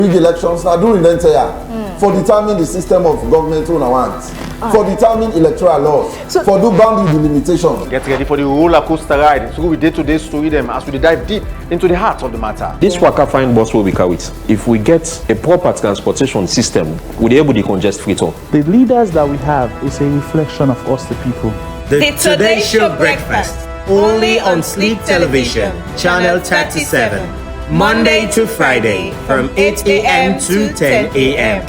Big elections now during the entire for determine the system of government rule and wants, for determine electoral laws, for do boundary delimitation. Get ready for the roller coaster ride. So we day-to-day story them as we dive deep into the heart of the matter. This waka fine bus will be carried. If we get a proper transportation system, we'll be able to congest Freetown. The leaders that we have is a reflection of us, the people. The Today Show Breakfast, only on Sleep Television, Channel 37. Monday to Friday from 8 a.m. to 10 a.m.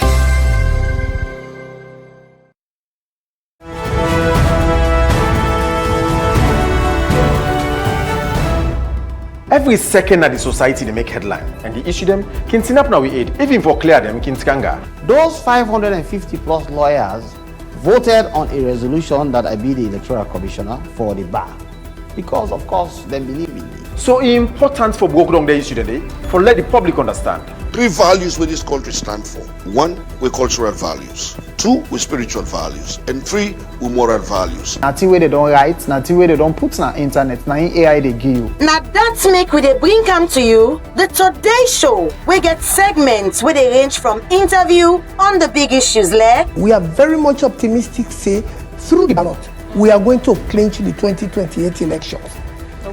Every second that the society they make headline and they issue them can up now we aid even for clear them can skanga. Those 550 plus lawyers voted on a resolution that I be the electoral commissioner for the bar because of course they believe in me. So important for broke down the issue today for let the public understand. 3 values where this country stand for. 1, with cultural values. 2, with spiritual values. And 3, with moral values. Nothing where they don't write, nothing where they don't put on internet, nothing AI they give you. Now that's make we dey bring come to you the Today Show. We get segments where they range from interview on the big issues like. We are very much optimistic say through the ballot we are going to clinch the 2028 elections.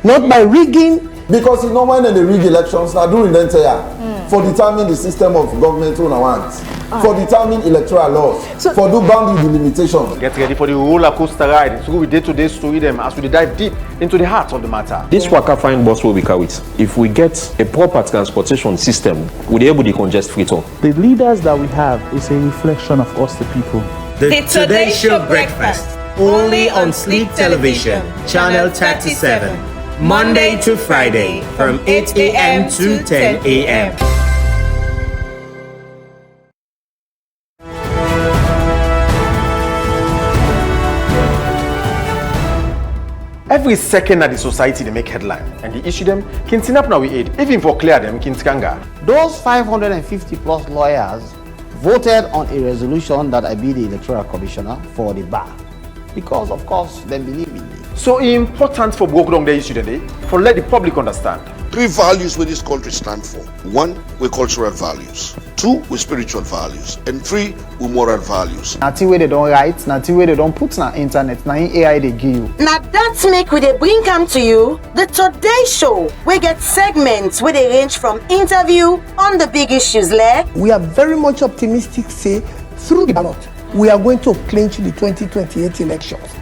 Not by rigging. Because you know when they rig elections now during the entire for determine the system of government rule and wants, for determine electoral laws, for do boundary delimitation. Get ready for the roller coaster ride. So we day-to-day story them as we dive deep into the heart of the matter. This waka fine bus will be carried. If we get a proper transportation system, we'll be able to congest Freetown. The leaders that we have is a reflection of us, the people. The Today Show Breakfast, only on Sleep Television, Channel 37. Monday to Friday from 8 a.m. to 10 a.m. Every second that the society they make headline and they issue them can up now we aid even for clear them can skanga. Those 550 plus lawyers voted on a resolution that I be the electoral commissioner for the bar because of course they believe in me. So important for broke down the issue today for let the public understand. 3 values where this country stand for. 1, with cultural values. 2, with spiritual values. And 3, with moral values. Nothing where they don't write, nothing where they don't put on internet, nothing AI they give you. Now that's make we dey bring come to you the Today Show. We get segments where they range from interview on the big issues like. We are very much optimistic say through the ballot we are going to clinch the 2028 elections.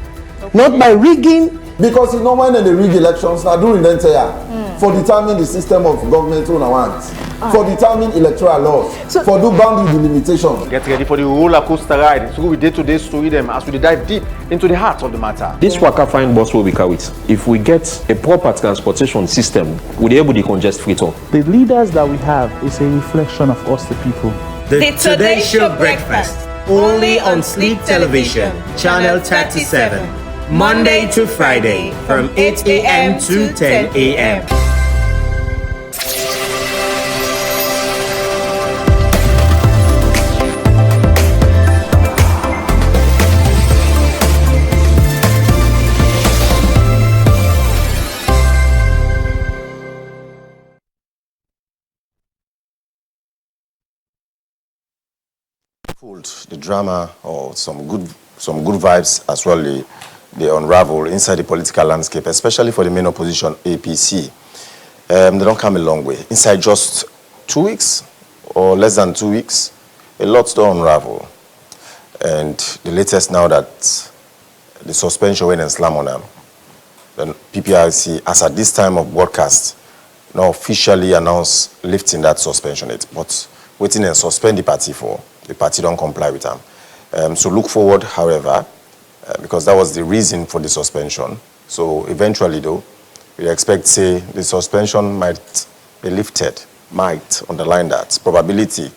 Not by rigging. Because you know when they rig elections now during the entire for determine the system of government rule and wants, for determine electoral laws, for do boundary delimitation. Get ready for the roller coaster ride. So we day-to-day story them as we dive deep into the heart of the matter. This waka fine bus will be carried. If we get a proper transportation system, we'll be able to congest Freetown. The leaders that we have is a reflection of us, the people. The Today Show Breakfast, only on Sleep Television, Channel 37. Monday to Friday from 8 a.m. to 10 a.m. The drama or some good vibes as well they unravel inside the political landscape, especially for the main opposition APC. They don't come a long way. Inside just 2 weeks or less than 2 weeks, a lot to unravel. And the latest now that the suspension went and slam on them, then PPRC, as at this time of broadcast, now officially announced lifting that suspension. But waiting and suspend the party for. The party don't comply with them. So look forward, however, because that was the reason for the suspension. So eventually, though, we expect, say, the suspension might be lifted, might underline that. Probability,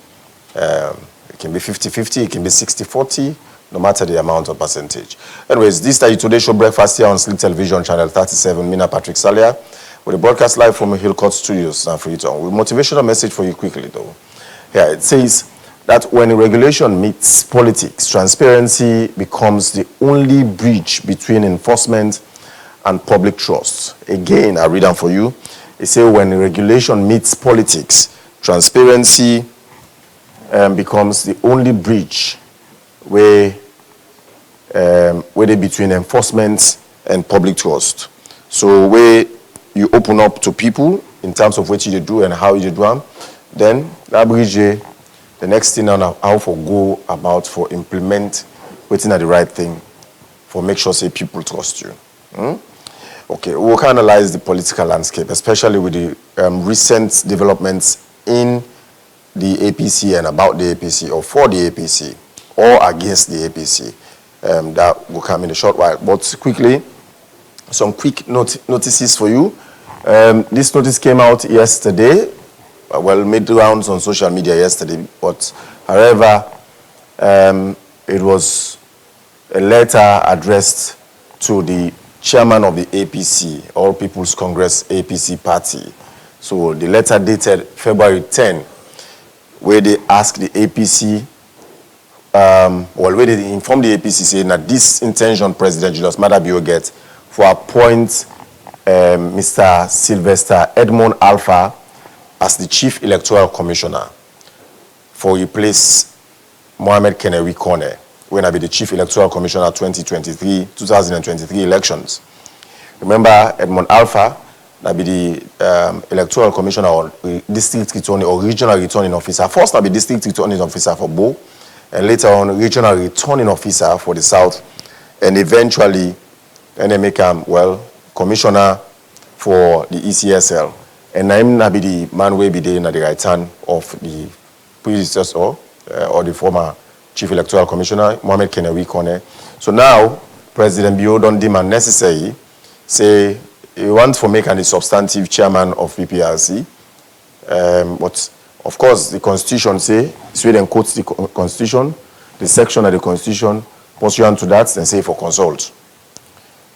it can be 50-50, it can be 60-40, no matter the amount of percentage. Anyways, this is Today Show Breakfast here on Sleep Television, Channel 37. Mina Patrick Salia, with a broadcast live from Hillcourt Studios, San Freetown. With a motivational message for you quickly, though. Here, it says that when regulation meets politics, transparency becomes the only bridge between enforcement and public trust. Again, I read them for you. It says when regulation meets politics, transparency becomes the only bridge where they between enforcement and public trust. So where you open up to people in terms of what you do and how you do them, then that bridge, the next thing on how for go about for implement waiting at the right thing for make sure say people trust you. Okay, we'll analyze the political landscape, especially with the recent developments in the APC and about the APC, or for the APC, or against the APC. That will come in a short while. But quickly, some quick notices for you. This notice came out yesterday, well, made rounds on social media yesterday, but however, it was a letter addressed to the chairman of the APC, All People's Congress APC party. So the letter dated February 10, where they asked the APC, where they informed the APC saying that this intention President Julius Maada Bio get for appoint Mr. Sylvester Edmond Alpha as the Chief Electoral Commissioner for replace Mohamed Kennewi Kone, when I be the Chief Electoral Commissioner 2023 elections. Remember, Edmond Alpha, that be the Electoral Commissioner or District Returning or Regional Returning Officer. First, that be District Returning Officer for Bo, and later on, Regional Returning Officer for the South, and eventually, and they make him, Commissioner for the ECSL. And I'm be the man will be there in the right hand of the predecessor or the former Chief Electoral Commissioner, Mohamed Kennewi Kone. So now, President Bio don't deem unnecessary, say he wants for making the substantive chairman of PPRC. But of course, the Constitution say, Sweden quotes the Constitution, the section of the Constitution, pursuant to that, and say for consult.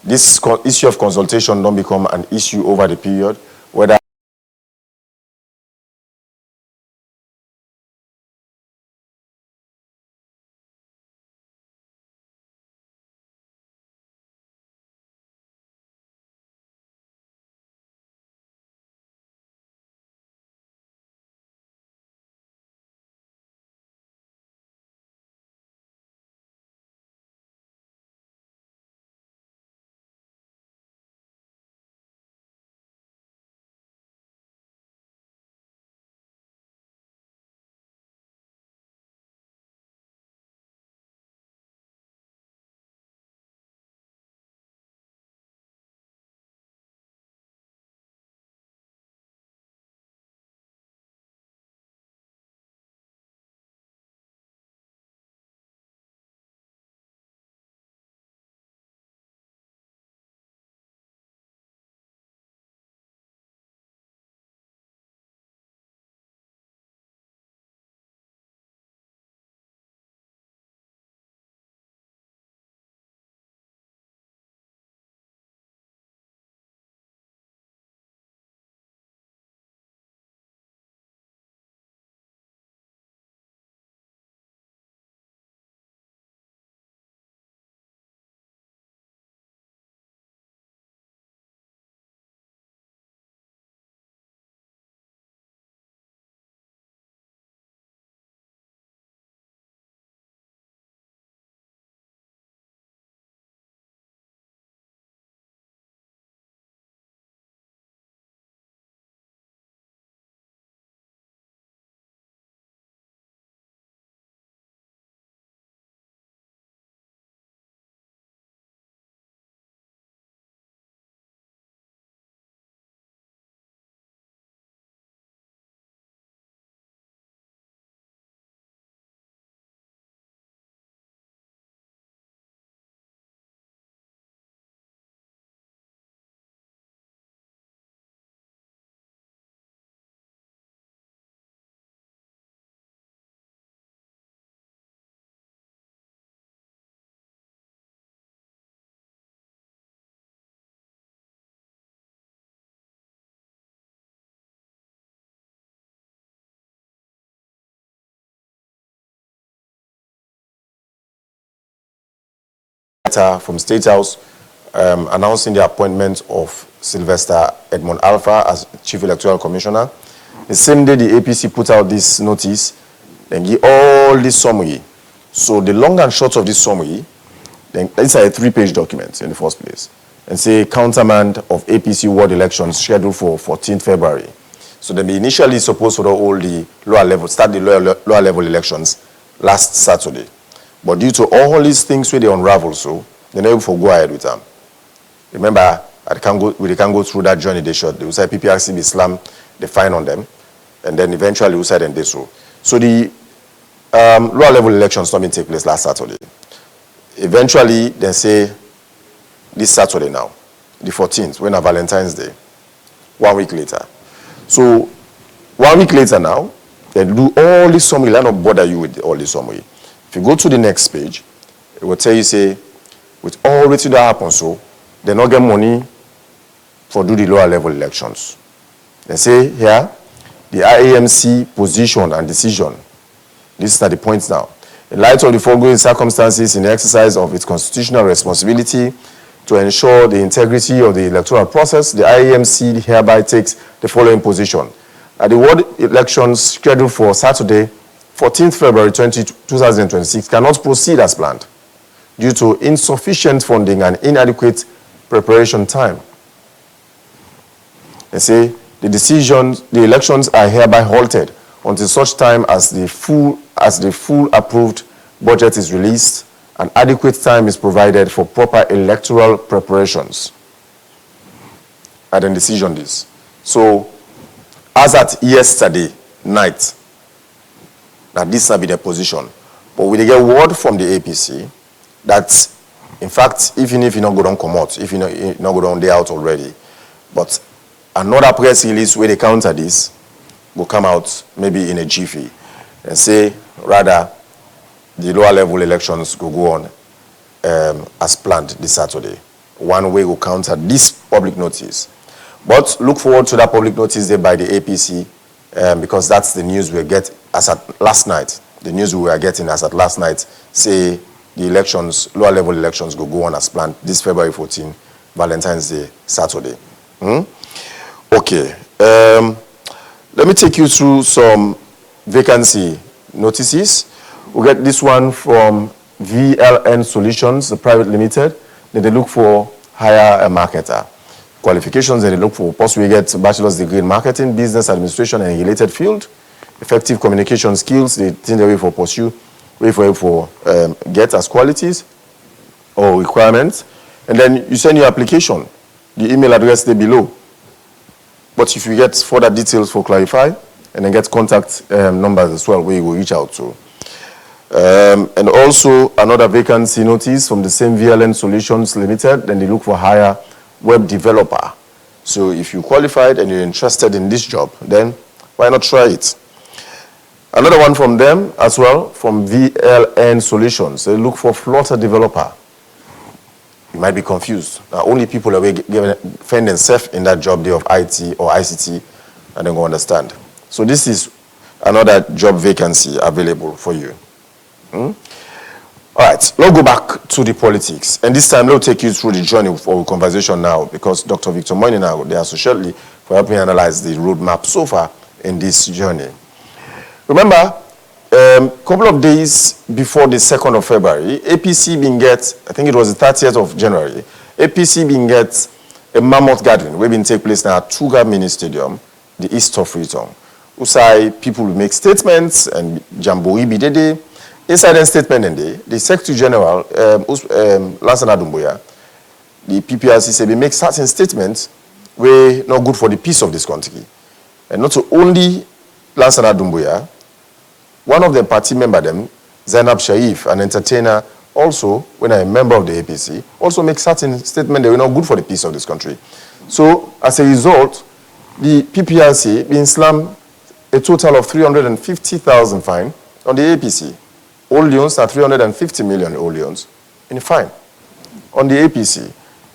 This issue of consultation don't become an issue over the period, whether from State House announcing the appointment of Sylvester Edmond Alpha as Chief Electoral Commissioner. The same day the APC put out this notice, then give all this summary. So the long and short of this summary, then it's a 3-page document in the first place. And say countermand of APC ward elections scheduled for 14th February. So they initially supposed to hold the start the lower level elections last Saturday. But due to all these things where they unravel, so they never for go ahead with them. Remember, they can't go through that journey they shot. They will say PPRC be slammed, they fine on them, and then eventually we said and they so. So the lower level elections not been take place last Saturday. Eventually, they say this Saturday now, the 14th, when a Valentine's Day, 1 week later. So 1 week later now, they do all this summary. Let not bother you with all this summary. If you go to the next page, it will tell you, say, with all that happens, so they not get money for do the lower level elections. They say here, the IAMC position and decision. These are the points now. In light of the foregoing circumstances in the exercise of its constitutional responsibility to ensure the integrity of the electoral process, the IAMC hereby takes the following position. At the ward elections scheduled for Saturday, 14th February 2026 cannot proceed as planned due to insufficient funding and inadequate preparation time. They say the elections are hereby halted until such time as the full approved budget is released and adequate time is provided for proper electoral preparations. And then decision this. So, as at yesterday night, that this will be the position. But we get word from the APC that, in fact, even if you not go down come out, if you not go down there out already, but another press release where they counter this will come out maybe in a jiffy and say, rather, the lower level elections will go on as planned this Saturday. One way will counter this public notice. But look forward to that public notice there by the APC because that's the news we get as at last night. The news we were getting as at last night say the elections, lower level elections will go on as planned this February 14, Valentine's Day, Saturday. Okay. Let me take you through some vacancy notices. We get this one from VLN Solutions, the private limited. Then they look for hire a marketer. Qualifications, and they look for post we get bachelor's degree in marketing, business administration, and related field. Effective communication skills, they think they way for pursue, get as qualities or requirements. And then you send your application. The email address there below. But if you get further details for clarify, and then get contact numbers as well where you will reach out to. And also another vacancy notice from the same VLN Solutions Limited, then they look for hire web developer. So if you qualified and you're interested in this job, then why not try it? Another one from them as well, from VLN Solutions, they look for Flutter developer. You might be confused. Now, only people that find themselves in that job there of IT or ICT, and then go understand. So this is another job vacancy available for you. All right, let's go back to the politics. And this time, let's take you through the journey of our conversation now, because Dr. Victor Moynihan now, they are so shortly for helping analyze the roadmap so far in this journey. Remember, a couple of days before the 2nd of February, APC being get, I think it was the 30th of January, APC being get a mammoth gathering, which been take place now at Tuga Mini Stadium, the east of Freetown. Usai people will make statements and Jamboree Bidede. Inside the statement, the Secretary General, Lansana Doumbouya, the PPRC said, we make certain statements were not good for the peace of this country. And not only Lansana Doumbouya, one of the party members, Zainab Sharif, an entertainer, also, when I'm a member of the APC, also make certain statements that were not good for the peace of this country. So, as a result, the PPRC been slammed a total of 350,000 fine on the APC. Old loans are 350 million old loans in fine on the APC.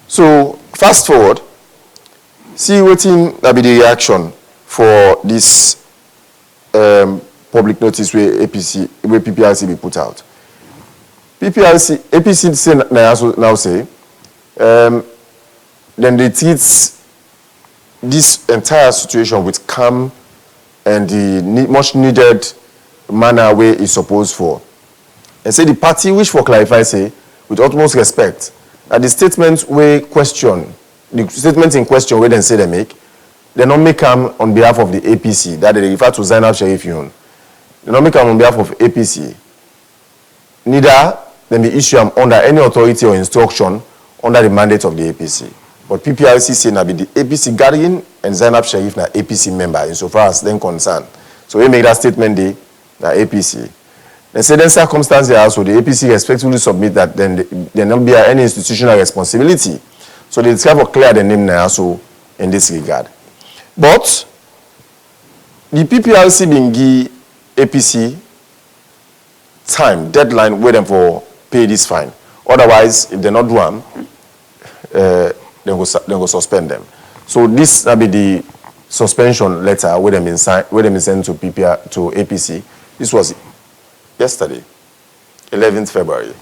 So, fast forward, see what that be the reaction for this public notice where PPRC be put out. APC now say, then they treat this entire situation with calm and the much needed manner where it's supposed for. And say the party which for clarify say, with utmost respect, that the statement in question where they say they make, they don't make them on behalf of the APC, that they refer to Zainab Sharif Yun. They don't make them on behalf of APC. Neither then be issue them under any authority or instruction under the mandate of the APC. But PPRC say now be the APC guardian and Zainab Sharif na APC member insofar as them concerned. So we make that statement the APC. They say then circumstances also the APC respectfully submit that then there not be any institutional responsibility. So they try to clear the name now also in this regard. But the PPRC being give APC time, deadline, wait them for pay this fine. Otherwise, if they not do them, then go suspend them. So this will be the suspension letter where them been sent to APC. This was yesterday, 11th February.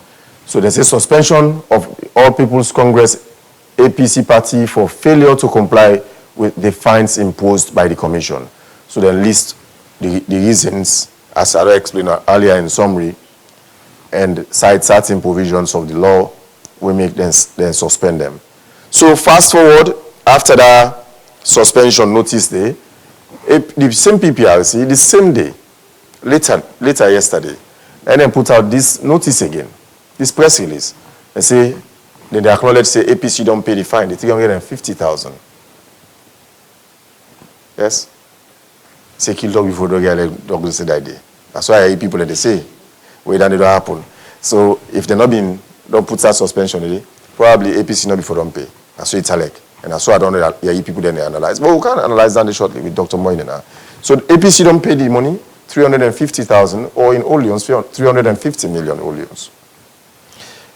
So there's a suspension of All People's Congress APC party for failure to comply with the fines imposed by the commission. So they list the reasons, as I explained earlier in summary, and cite certain provisions of the law, we make them suspend them. So fast forward, after that suspension notice day, the same PPRC, the same day, later yesterday, and then put out this notice again, this press release. They say, then they acknowledge, say, APC don't pay the fine, they 350,000. Yes? Say, kill dog before dog, dog say that day. That's why I hear people that they say, wait, that it don't happen. So if they don't put that suspension, probably APC not before don't pay. That's why it's like. And that's why I don't know that hear people then they analyze. But we can analyze that shortly with Dr. Moinina. So APC don't pay the money, 350,000, or in Oleons, 350 million Oleons.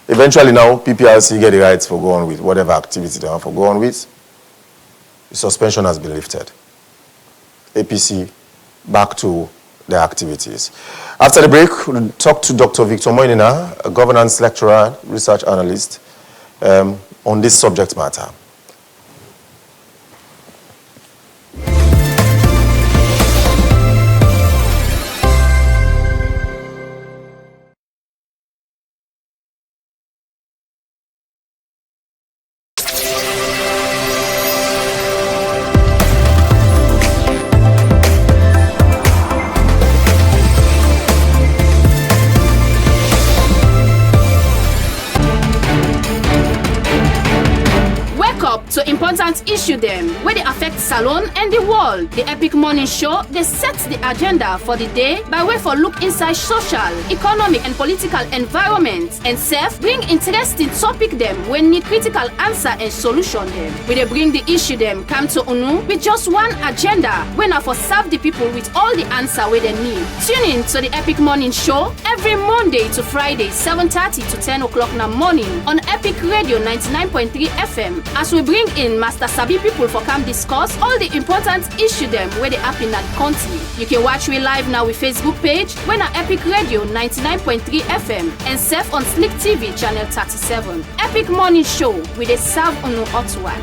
Eventually now, PPRC get the rights for go on with whatever activity they want for go on with. The suspension has been lifted. APC back to their activities. After the break, we'll talk to Dr. Victor Moinina, a governance lecturer, research analyst, on this subject matter. Important issue them where they affect Salon and the world. The Epic Morning Show, they set the agenda for the day by way for look inside social, economic and political environment and self bring interesting topic them when need critical answer and solution them. Where they bring the issue them come to UNU with just one agenda when are for serve the people with all the answer where they need. Tune in to the Epic Morning Show every Monday to Friday 7:30 to 10 o'clock in the morning on Epic Radio 99.3 FM as we bring in Master Sabi people for come discuss all the important issue them where they happen in that country. You can watch me live now with Facebook page when at Epic Radio 99.3 FM and surf on Slick TV channel 37. Epic Morning Show with a serve on no hot one.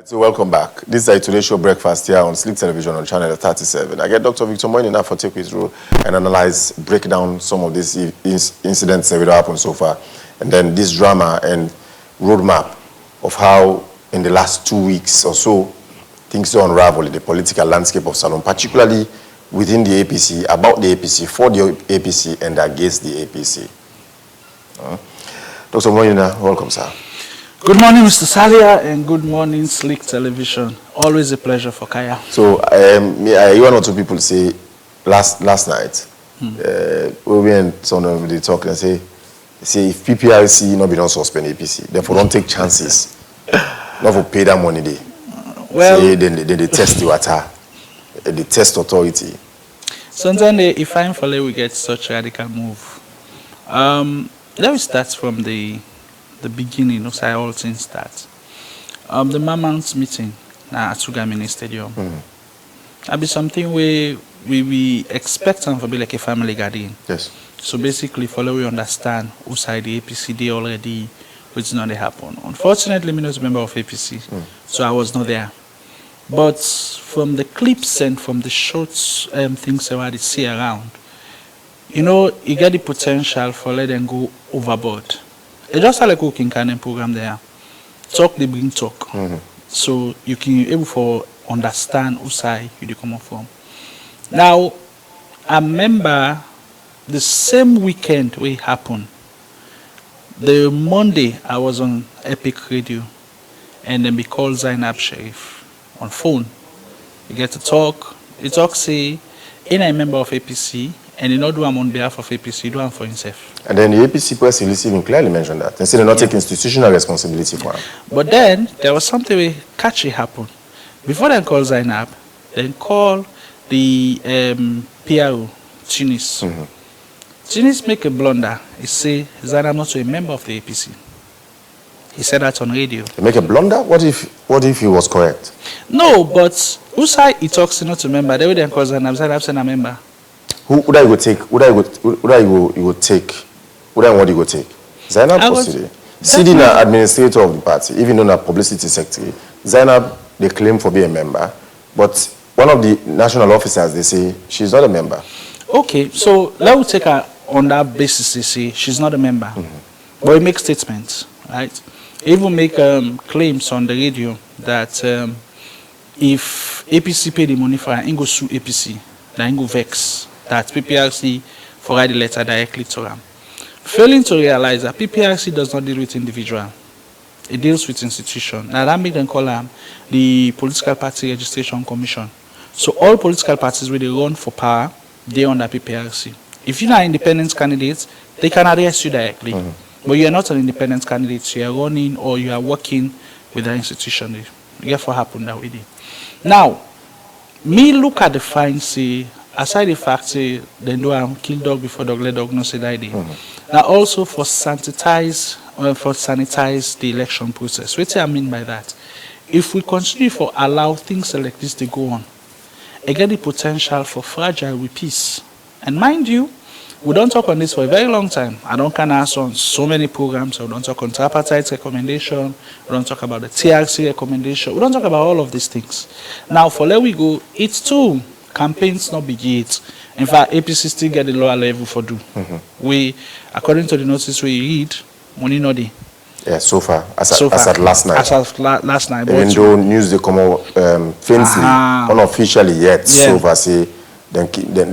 So welcome back. This is a Today Show breakfast here on Slick Television on channel 37. I get Dr. Victor Moinina for take his role and analyze, break down some of these incidents that have happened so far, and then this drama and roadmap of how in the last 2 weeks or so things don't unravel in the political landscape of Salon, particularly within the APC, about the APC, for the APC, and against the APC. Dr. Moinina, welcome, sir. Good morning, Mr. Salia, and good morning, Slick Television. Always a pleasure for Kaya. So, one or two people say last night, we went some of the talk and say if PPRC not be don't suspend APC, therefore don't take chances, not for pay that money they. Well, say then they test the water, they test authority. Sometimes if fine for we get such a radical move. Let me start from the beginning of how all things start. The Mamans meeting at Sugamini Stadium. That'll be something where we expect them to be like a family gathering. Yes. So basically, follow we understand who side the APC they already, which not they happen. Unfortunately, me not a member of APC, so I was not there. But from the clips and from the short things I see around, you know, you get the potential for let them go overboard. It's just like a cooking kind of program there. Talk, they bring talk. So you can able for understand who side you come from. Now, I remember the same weekend where it happened. The Monday I was on Epic Radio, and then we called Zainab Sheriff on phone. We get to talk. He talk say, ain't a member of APC, and he not do him on behalf of APC, he do him for himself. And then the APC press release even clearly mentioned that. They said they not take institutional responsibility for him. But then there was something very catchy happen. Before they call Zainab, then call the PRO, Tunis. Tunis make a blunder. He say Zainab not a member of the APC. He said that on radio. They make a blunder? What if he was correct? No, but who side he talks not a member? They would then call Zainab a member. Who that you go take? Who that you go take? Who that what you go take? Zainab or CD? CD na administrator of the party, even though na publicity secretary. Zainab they claim for being a member, but one of the national officers they say she's not a member. Okay, so let us take her on that basis. They say she's not a member, but he makes statements, right? He even make claims on the radio that if APC pay the money for her, he go sue APC, then he go vex that PPRC for write the letter directly to them. Failing to realize that PPRC does not deal with individual, it deals with institution. Now that make them call them the Political Party Registration Commission. So all political parties where they run for power, they under PPRC. If you're not an independent candidate, they can arrest you directly. But you are not an independent candidate, you are running or you are working with that institution. You get what happened that way. Now, me look at the fine, say, aside the fact say they do kill dog before dog, let dog no say that day. Now also for sanitize the election process. What I mean by that? If we continue for allow things like this to go on, again the potential for fragile repeats. And mind you, we don't talk on this for a very long time. I don't can ask on so many programs. We don't talk on tripartite recommendation. We don't talk about the TRC recommendation. We don't talk about all of these things. Now for let we go, it's too. Campaigns not begin. In fact, APC still get the lower level for do. We, according to the notice we read, money not there. Yeah, so far, as at last night. As at last night. Even though news they come out faintly, unofficially yet, so far say they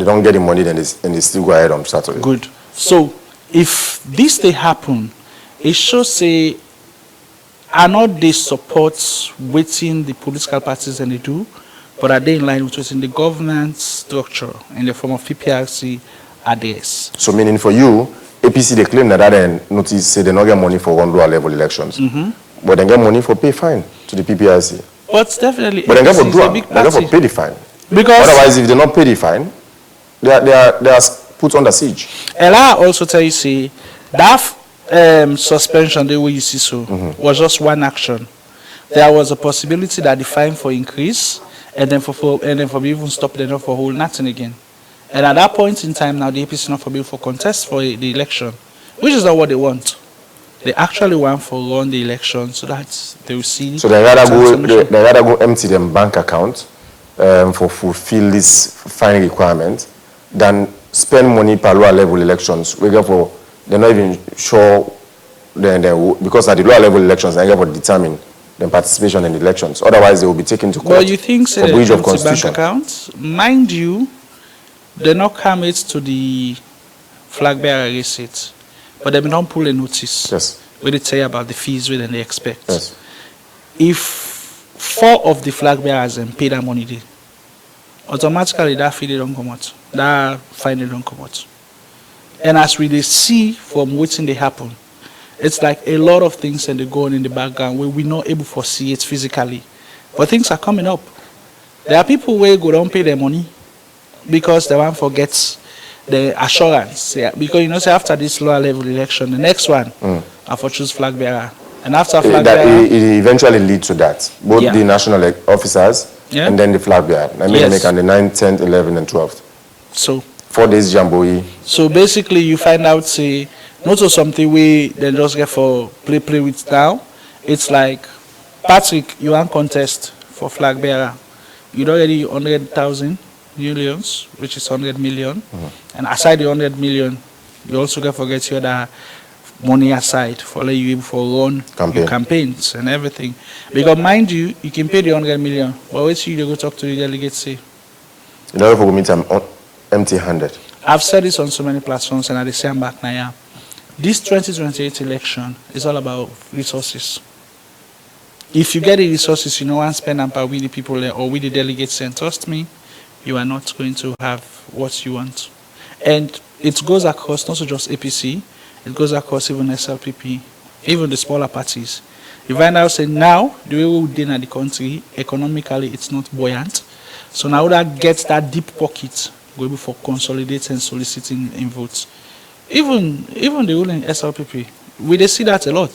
don't get the money, then they still go ahead on Saturday. Good. So if this they happen, it should say, are not they support waiting the political parties and they do, but are they in line with what's in the governance structure in the form of PPRC address? So meaning for you, APC they claim that they notice say they not get money for one lower level elections, but they get money for pay fine to the PPRC. But definitely, but they get for draw, they get for pay the fine. Because otherwise, if they not pay the fine, they are put under siege. Ella also tell you say that suspension the way you see so was just one action. There was a possibility that the fine for increase. And then for even stop them for whole nothing again. And at that point in time now the APC not for bill for contest for the election, which is not what they want. They actually want for run the election so that they will see. So they rather go empty them bank account for fulfill this fine requirement than spend money per lower level elections. We go for they're not even sure because at the lower level elections they go for determine the participation in the elections. Otherwise, they will be taken to court. Well, you think for breach of constitution. Bank accounts, mind you, they not come it to the flag bearer receipt, but they don't pull a notice. Yes. Where they tell you about the fees where they expect. Yes. If 4 of the flag bearers pay that money, they automatically that fee they don't come out, that fine they don't come out. And as we see from waiting they happen. It's like a lot of things that they go on in the background where we're not able to foresee it physically. But things are coming up. There are people where go don't pay their money because they want to forget the assurance. Yeah, because you know, say after this lower level election, the next one, I for choose flag bearer. And after flag bearer, it eventually leads to that. Both the national officers Yeah. And then the flag bearer. I mean, Yes. they make on the 9th, 10th, 11th, and 12th. So 4 days jamboree. So basically, you find out, say, not just something we then just get for play with now. It's like, Patrick, you want contest for flag bearer. You already 100,000 millions, which is 100 million. And aside the 100 million, you also get forget your other money aside for let you able for run your campaigns and everything. Because mind you, you can pay the 100 million, but wait till you go talk to the delegates, say. You know, if we meet, I'm empty-handed. I've said this on so many platforms, and at the same back now. This 2028 election is all about resources. If you get the resources, you know, and spend them with the people there or with the delegates, and trust me, you are not going to have what you want. And it goes across not just APC, it goes across even SLPP, even the smaller parties. You find out, say now, the way we did in the country, economically, it's not buoyant. So now that gets that deep pocket, go for consolidating and soliciting in votes. Even the ruling SLPP, we see that a lot.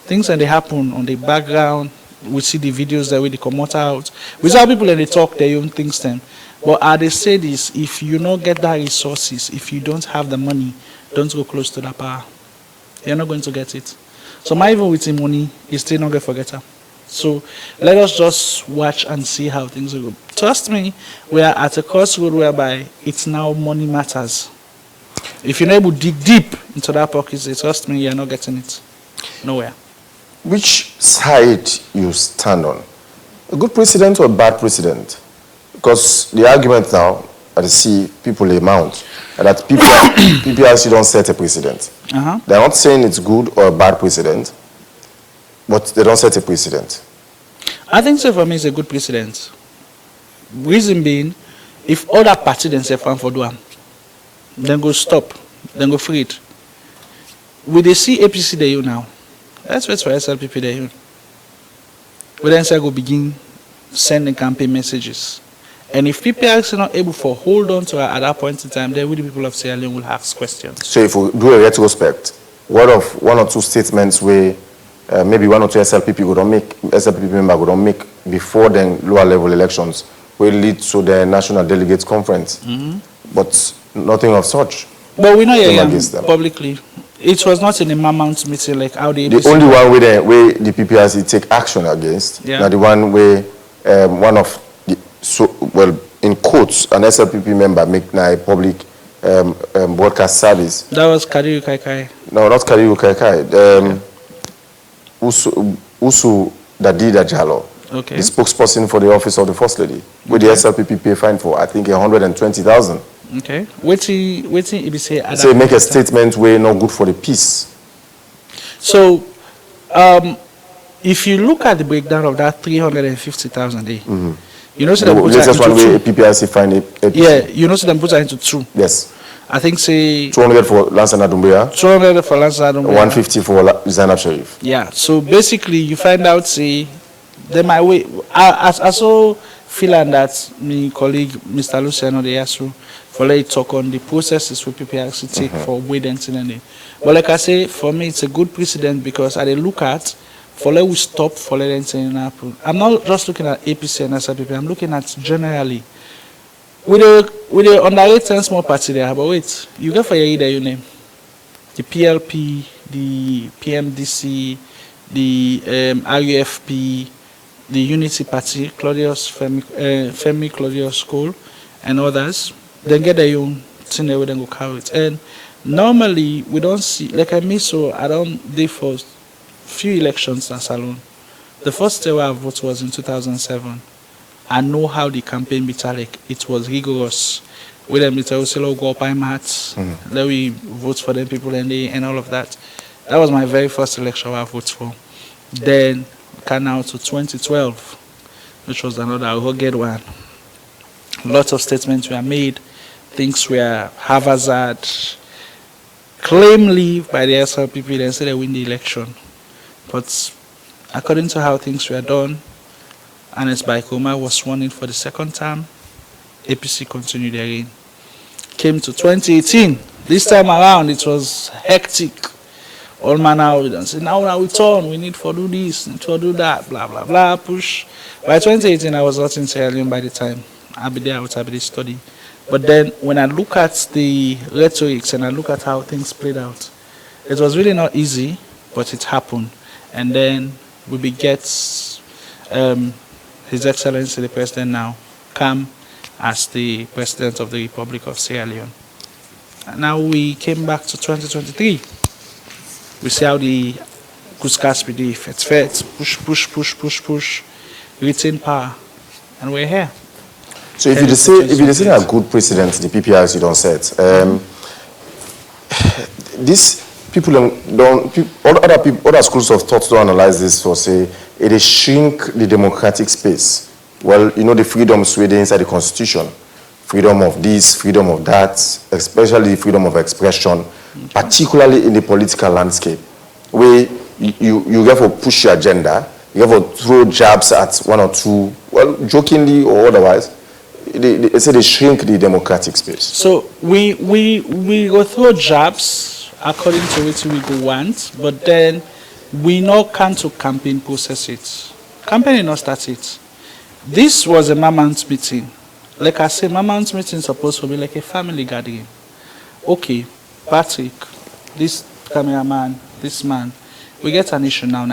Things that they happen on the background, we see the videos that they come out. We saw people and they talk their own things then. But they say this, if you don't get that resources, if you don't have the money, don't go close to that power. You're not going to get it. So my even with the money, is still not going to forget her. So let us just watch and see how things will go. Trust me, we are at a crossroad whereby it's now money matters. If you're not able to dig deep into that pocket, trust me, you're not getting it. Nowhere. Which side you stand on? A good president or a bad president? Because the argument now, I see people they mount, that PPRC don't set a precedent. They're not saying it's good or a bad precedent, but they don't set a precedent. I think so for me it's a good precedent. Reason being, if other parties themselves fan for do then go stop, then go free it. We they see APC there you now. Let's wait for SLPP there you. We then say go begin sending campaign messages. And if people are not able to hold on to her at that point in time, then we the people of Sierra Leone will ask questions. So if we do a retrospect, what of one or two statements where maybe one or two SLPP member would not make before the lower level elections will lead to the National Delegates Conference. But nothing of such. But we know publicly. It was not in a Mammoth meeting like how the only one where the PPRC take action against, now the one where one of the, in quotes, an SLPP member make a public broadcast service. That was Kariu Kaikai. No, not Kariu Kaikai. Usu Dadida Jalo, the spokesperson for the office of the First Lady, with the SLPP pay fine for, I think, 120,000. Okay. Waiting if say make a statement where not good for the peace. So, if you look at the breakdown of that 350,000 day, you know, so them put that one way PPRC find it. Yeah, you know, so them put that into two. Yes. I think say 200 for Lansana Doumbia. 200 for Lansana Doumbia. 150 for Zainab Sharif. Yeah. So basically, you find out say they might wait. I also feel that my colleague Mr. Luciano De Yasu for let talk on the processes for PPRC take for waiting and but like I say, for me it's a good precedent because I look at for let we stop for let anything happen. I'm not just looking at APC and SLPP. I'm looking at generally. With the underrate 10 small party there, but wait, you get for your either your name. The PLP, the PMDC, the RUFP, the Unity Party, Femi Claudius Cole, and others. Then get their own thing there, then go carry it. And normally we don't see, like I mean, so I don't do for few elections in Salon. The first day I voted was in 2007. I know how the campaign be like. It was rigorous. With them, it was go up mats. Then we vote for them people and all of that. That was my very first election I voted for. Then came out to 2012, which was another rugged one. Lots of statements were made. Things were haphazard. Claim leave by the SLPP, then say they win the election. But according to how things were done, Anes Baikoma was sworn in for the second term. APC continued their reign. Came to 2018. This time around, it was hectic. all manner of it. Say, now we turn, we need to do this, need to do that, blah, blah, blah, push. By 2018, I was not in Sierra Leone by the time. I'll be there, I'll be the study. But then when I look at the rhetorics and I look at how things played out, it was really not easy, but it happened. And then we beget His Excellency the President now come as the President of the Republic of Sierra Leone. And now we came back to 2023. We see how the Kuskas believe. It's fair, it's push, retain power. And we're here. So if you say a good president, the PPRC don't set, these people other schools of thought don't analyze this for say it shrink the democratic space. Well, you know the freedoms within inside the constitution, freedom of this, freedom of that, especially freedom of expression, particularly in the political landscape, where you have to push your agenda, you have to throw jabs at one or two, well, jokingly or otherwise. They say they shrink the democratic space. So we go through jabs according to what we go want, but then we not come to campaign process it. Campaign not start it. This was a Mammoth meeting. Like I say, Mammoth meeting is supposed to be like a family gathering. Okay, Patrick, this cameraman, this man, we get an issue now.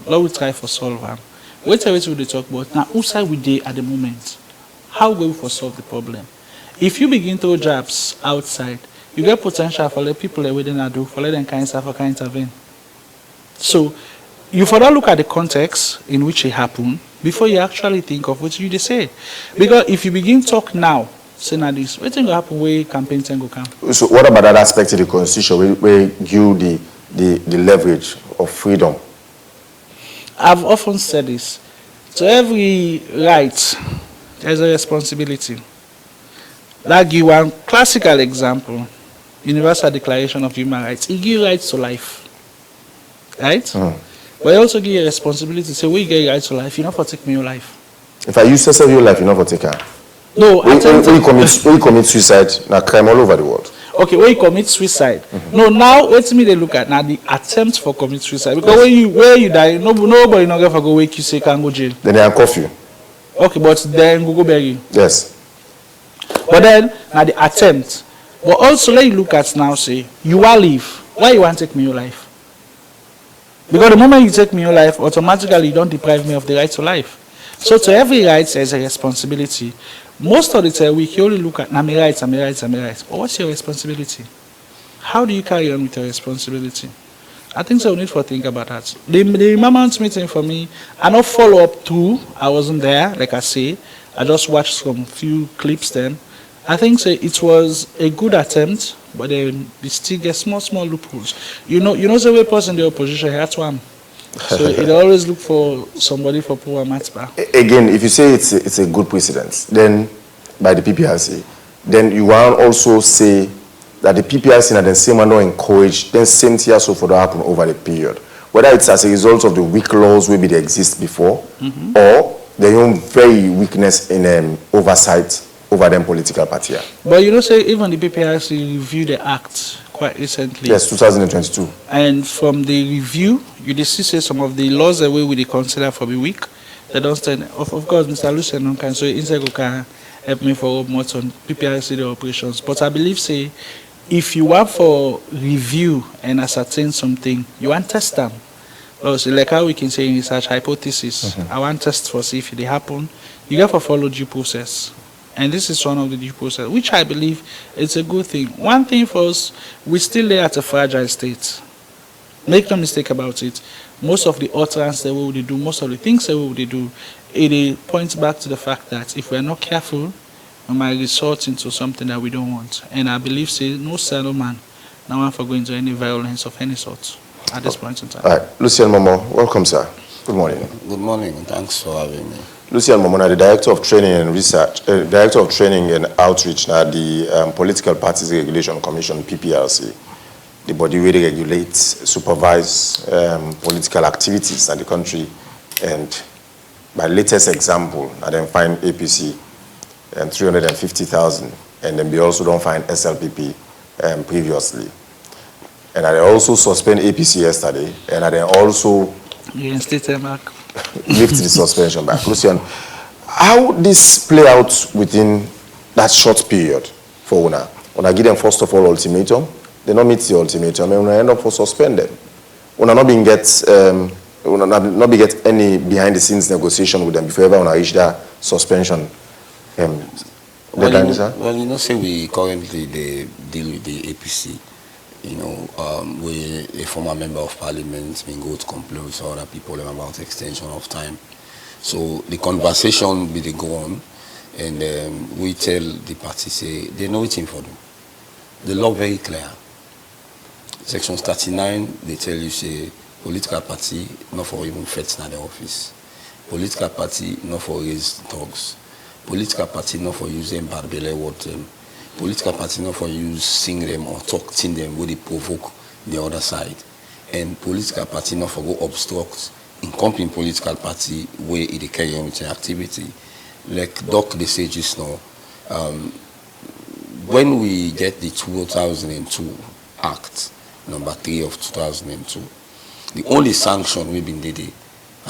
Let we try for solve them. Wait till we talk about now. Whose side we dey at the moment? How will we solve the problem? If you begin to jabs outside, you get potential for the people that we didn't do, for them kind of can intervene. So you further look at the context in which it happened before you actually think of what you say. Because if you begin to talk now, say now this, what will happen where campaign will come? So what about that aspect of the constitution where you the leverage of freedom? I've often said this. To every right, there's a responsibility. Like you one classical example, Universal Declaration of Human Rights. It gives rights to life. Right? But it also gives you a responsibility to say, when you get rights to life, you're not for taking your life. If I use to save your life, you're not for taking her. No, when you commit suicide, now crime all over the world. Okay, when you commit suicide. No, now let me look at now the attempt for commit suicide. Because when you die, nobody not gonna go wake you say can go jail. Then they handcuff you. Okay, but then go bury you. Yes. But then now the attempt. But also let you look at now say, you are live. Why you want to take me your life? Because the moment you take me your life, automatically you don't deprive me of the right to life. So to every right there's a responsibility. Most of the time we can only look at my rights. But what's your responsibility? How do you carry on with your responsibility? I think so we need to think about that. The Mammoth meeting for me, I not follow up through. I wasn't there, like I say. I just watched some few clips then. I think so it was a good attempt, but then we still get small loopholes. You know the way person in the opposition had one. So it always look for somebody for poor matchback. Again, if you say it's a good precedent, then by the PPRC, then you want also say that the PPRC and the same manner encourage then same thing also for to happen over the period. Whether it's as a result of the weak laws maybe they exist before, or their own very weakness in oversight over them political party. But you know, say even the PPRC reviewed the act quite recently. Yes, 2022. And from the review, you see say some of the laws that we consider for the weak, they don't stand. Of course, Mr. Lucien can so inside can help me for more on PPRC the operations. But I believe say if you want for review and ascertain something, you want test them. Also, like how we can say in research hypothesis, I want test for see if they happen. You have to follow due process. And this is one of the due process, which I believe is a good thing. One thing for us, we're still there at a fragile state. Make no mistake about it. Most of the utterance that we would do, most of the things that we would do, it points back to the fact that if we're not careful, we might resort into something that we don't want. And I believe, say, no saddle man, no one for going to any violence of any sort at this point in time. All right, Lucien Momo, welcome, sir. Good morning. Good morning. Thanks for having me. Lucien Momona, the Director of Training and Research, Director of Training and Outreach now the Political Parties Regulation Commission, PPRC, the body where they regulate, supervise political activities in the country, and by latest example, I then find APC 350,000, and then we also don't find SLPP previously. and I also suspend APC yesterday, and I then also reinstate them back. Lift the suspension back. Lucian, how this play out within that short period for Una? Una give them first of all ultimatum, they not meet the ultimatum, and Una end up for suspend them. Una not being not be get any behind the scenes negotiation with them before ever Una reach that suspension. Well, you know, say we currently they deal with the APC. You know, we a former member of parliament been go to complain with other people about extension of time. So the conversation will go on, and we tell the party say they know it's in for them. The law very clear. Section 39 they tell you say political party not for even fets in the office. Political party not for raise dogs. Political party not for using bad belly word them. Political party not for use sing them or talk to them where they provoke the other side. And political party not for go obstruct incumbent political party where it carry on with an activity. Like Doc they say just now, when we get the 2002 Act, number 3 of 2002, the only sanction we've been did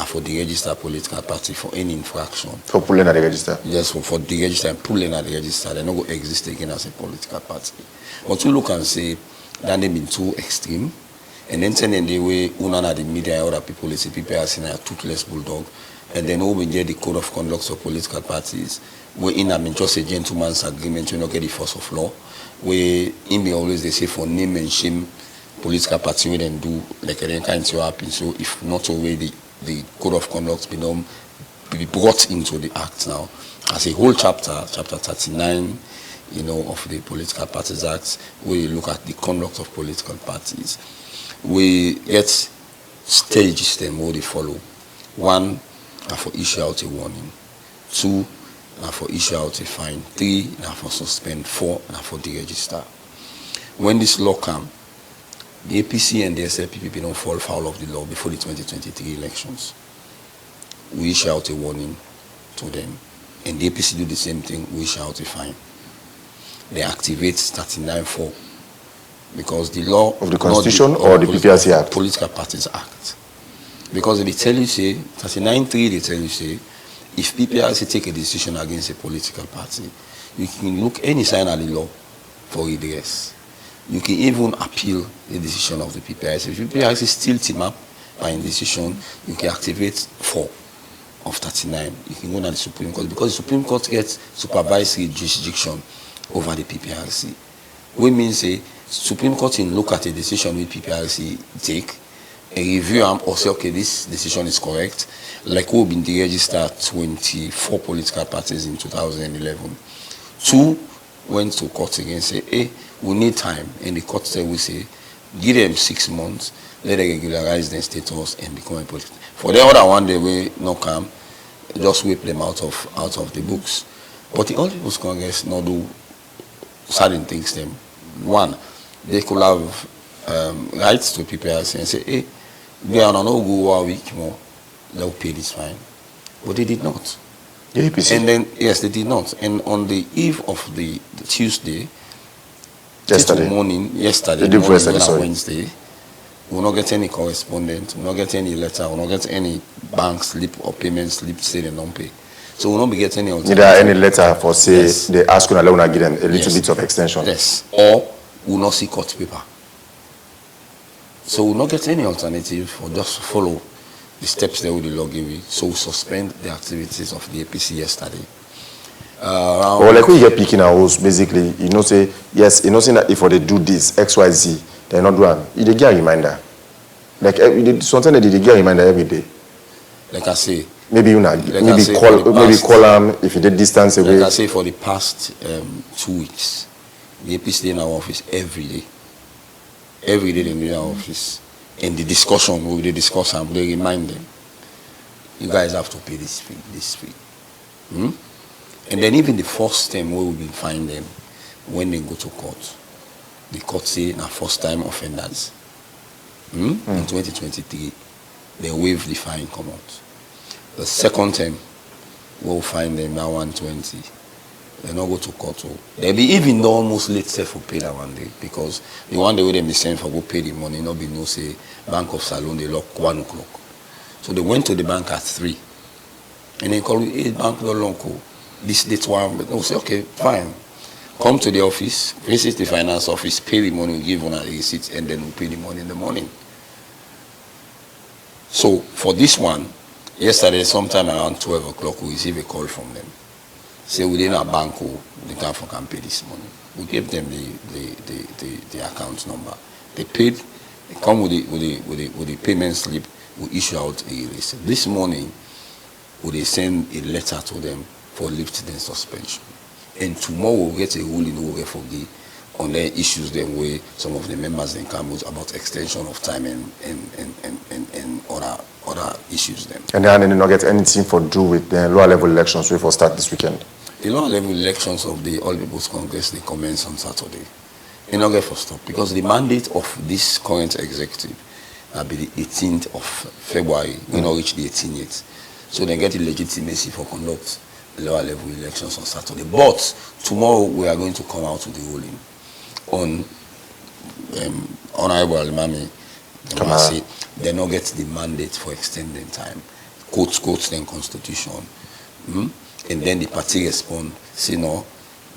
for the registered political party for any infraction. For pulling at the register? Yes, for the register and pulling at the register, they not go exist again as a political party. But you look and say that they've been too extreme, and then sending the way Una the media and other people, they say people are saying a toothless bulldog, and then we get the code of conduct of political parties, where in I mean just a gentleman's agreement, you not get the force of law, where in me always they say for name and shame political party we then do like any kind to happen. So if not already the code of conduct be brought into the act now as a whole chapter 39, you know, of the Political Parties Act, where you look at the conduct of political parties. We get stages then where they follow. 1 for issue out a warning, 2 for issue out a fine, 3 for suspend, 4 for deregister. When this law comes, the APC and the SLPP don't fall foul of the law before the 2023 elections. We issue out a warning to them, and the APC do the same thing. We issue out a fine. They activate 39(4) because the law of the Constitution or the PPRC Act, Political Parties Act. Because they tell you say 39(3), they tell you say if PPRC take a decision against a political party, you can look any sign of the law for redress. You can even appeal the decision of the PPRC. If PPRC still team up by a decision, you can activate 4 of 39. You can go to the Supreme Court because the Supreme Court gets supervisory jurisdiction over the PPRC. We mean say Supreme Court can look at a decision with PPRC take, a review or say okay this decision is correct. Like we've been deregistered 24 political parties in 2011. 2 went to court again say hey, we need time, and the court said we say give them 6 months, let them regularize their status and become a political. For the other one they will not come, just whip them out of the books. But the All People's Congress not do certain things them. 1, they could have rights to PPRC and say, hey, we are not go 1 week more, they'll pay this fine. But they did not. The APC? And then yes, they did not. And on the eve of the Tuesday, yesterday morning, Wednesday, we will not get any correspondence, we will not get any letter, we will not get any bank slip or payment slip say they don't pay. So we will not be getting any alternative. Neither any letter for say they ask you to give them a little bit of extension. Yes. Or we will not see court paper. So we will not get any alternative for just follow the steps that the law give you. So we suspend the activities of the APC yesterday. Or like we get picking our house, basically, you know, say, yes, you know, saying that if they do this, XYZ, they're not doing it. They get a reminder. Like, sometimes they get a reminder every day. Like I say, maybe you know, maybe call them if you did distance away. Like I say, for the past 2 weeks, the APC in our office every day. Every day they in our office. In the discussion, they discuss and they remind them, you guys have to pay this fee. And then even the first time we will find them when they go to court, the court say na first time offenders. In 2023, they waive the fine come out. The second time we'll find them now 120. They not go to court. They be even though almost late self for pay that one day because the one day where they be sent for go pay the money, not be no say Bank of Salone they lock 1 o'clock. So they went to the bank at 3, and they call it bank no longer. This date one, but they say okay, fine. Come to the office, visit the finance office, pay the money, give one a receipt, and then we pay the money in the morning. So for this one, yesterday sometime around 12 o'clock, we received a call from them. Say within our bank, they can't pay this money. We gave them the account number. They paid. They come with the payment slip. We issue out a receipt. This morning, we send a letter to them for lifting the suspension. And tomorrow we'll get a ruling we will forgive on the issues them where some of the members then come with about extension of time and other issues then. And then they not get anything for do with the lower level elections we for start this weekend. The lower level elections of the All People's Congress they commence on Saturday. They not get for stop because the mandate of this current executive will be the 18th of February. We not reach the 18th yet. So they get the legitimacy for conduct the lower level elections on Saturday. But tomorrow we are going to come out with the ruling on Honorable Alimami. They not get the mandate for extending time. Quotes then constitution. And then the party respond, say no,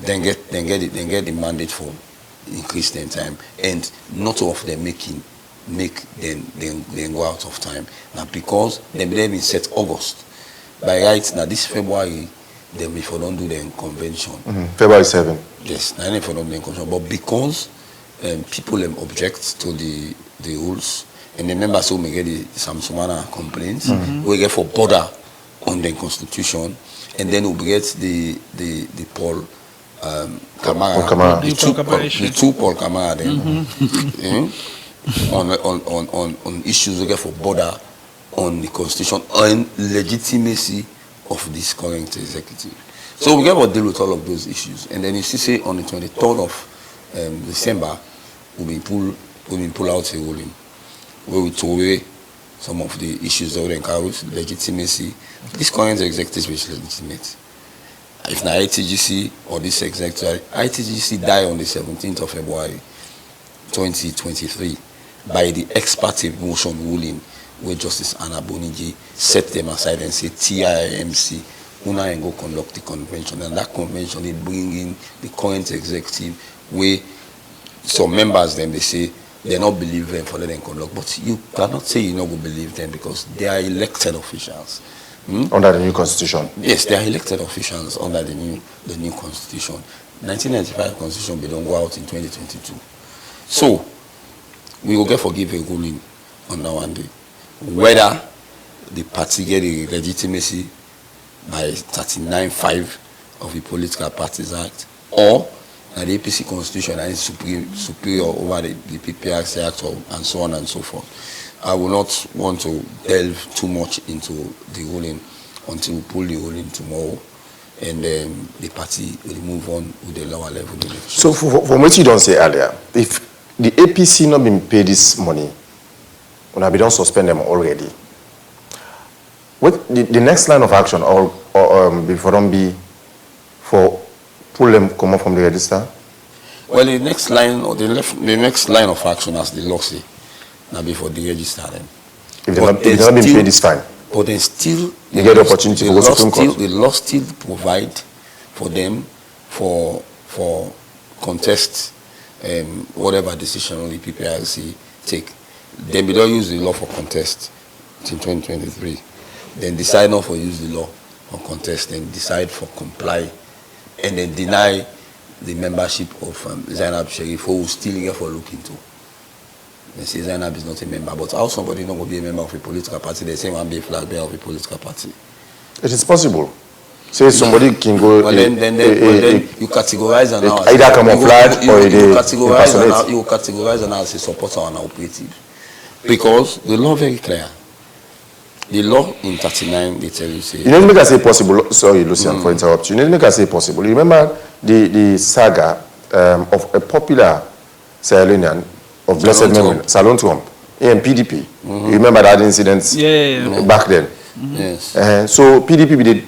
then get the mandate for increase their time. And not all of them make them go out of time. Now because they been set August. By right now this February then before don't do the convention. February 7. Yes, now if don't do the convention. But because people object to the rules and the members who may get the Samsumana complaints, we get for border on the constitution, and then we get the Paul Kamara, the two Paul Kamara then on issues we get for border on the constitution and legitimacy of this current executive. So we get to deal with all of those issues, and then you see say on the 23rd of December we pull out a ruling where we throw away some of the issues that would encourage legitimacy. This current executive is legitimate. If not ITGC or this executive, ITGC died on the 17th of February 2023 by the ex parte motion ruling where Justice Anna Boniji set them aside and said TIMC una and go conduct the convention, and that convention they bring in the current executive where some members then they say they not believe them for letting conduct, but you cannot say you not go believe them because they are elected officials. Under the new constitution. Yes, they are elected officials under the new constitution. 1995 constitution will don't go out in 2022. So we will get forgive a ruling on that one day. Whether the party get a legitimacy by 39(5) of the Political Parties Act or the APC constitution is superior over the PPRC Act and so on and so forth. I will not want to delve too much into the ruling until we pull the ruling tomorrow, and then the party will move on with the lower level elections. So from what you don't say earlier, if the APC not been paid this money, when we don't suspend them already, what the next line of action or before don't be for pull them come up from the register? Well, the next line or the next line of action as the law say, now before the register them. If they're not been paid this time. But then still you get the opportunity to go to Supreme Court. The law still provide for them for contest whatever decision the PPRC take. Then we don't use the law for contest till 2023. Then decide not for use the law for contest, then decide for comply, and then deny the membership of Zainab Sherif, who will still get for look into. They say Zainab is not a member, but how somebody not going to be a member of a political party? They say one be a flag bearer of a political party. It is possible. Say somebody can go. Well, then you categorize an hour. Either camouflage or you categorize an hour as a supporter or an operative, because the law very clear. The law in 39 they tell you say. You need to make us say possible. Sorry, Lucian, for interrupting. You need to make us say possible. You remember the saga of a popular Sierra Leonean of blessed memory, Salon Trump, in PDP. You remember that incident back then? Yes. So PDP did,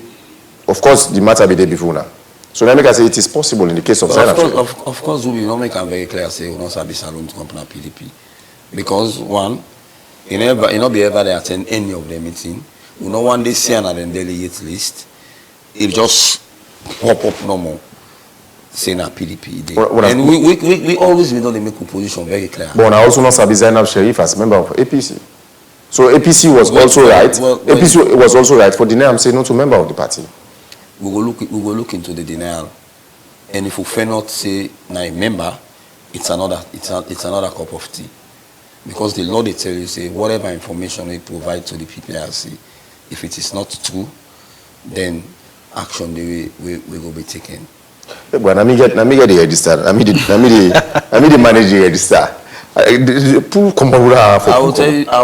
of course, the matter be there before now. So let me say it is possible in the case of Zainab. Of course, we will not make a very clear say we not sabi salon to company PDP. Because one, you not be ever they attend any of the meeting. We no one day see another delegate list. It just pop up no more. Saying a PDP. And we always we don't make a position very clear. But I also not sabi Zainab Sharif as member of APC. So APC was also right. APC was also right for denial. I'm saying not to member of the party. We will look into the denial, and if we fail not say now a member, it's another cup of tea, because the law they tell you say whatever information we provide to the PPRC, if it is not true, then action we will be taken. But let me get the register. Let me the manage the register. I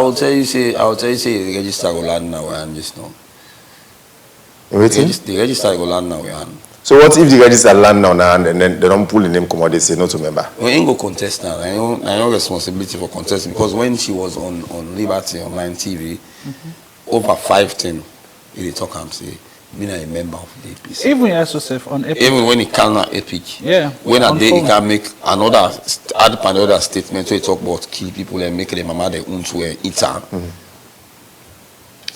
will tell you say the register will land now and just now. The register go land now, So what if the register land now and then they don't pull the name come out, they say no to member? We ain't go contest now. I know responsibility for contesting, because when she was on Liberty Online TV, over 510, he talk and say, being a member of the APC. Even Joseph on Epic. Even when he cannot Epic. Yeah. When a day he can make another statement where he talk about kill people and make them mama their own to eat her.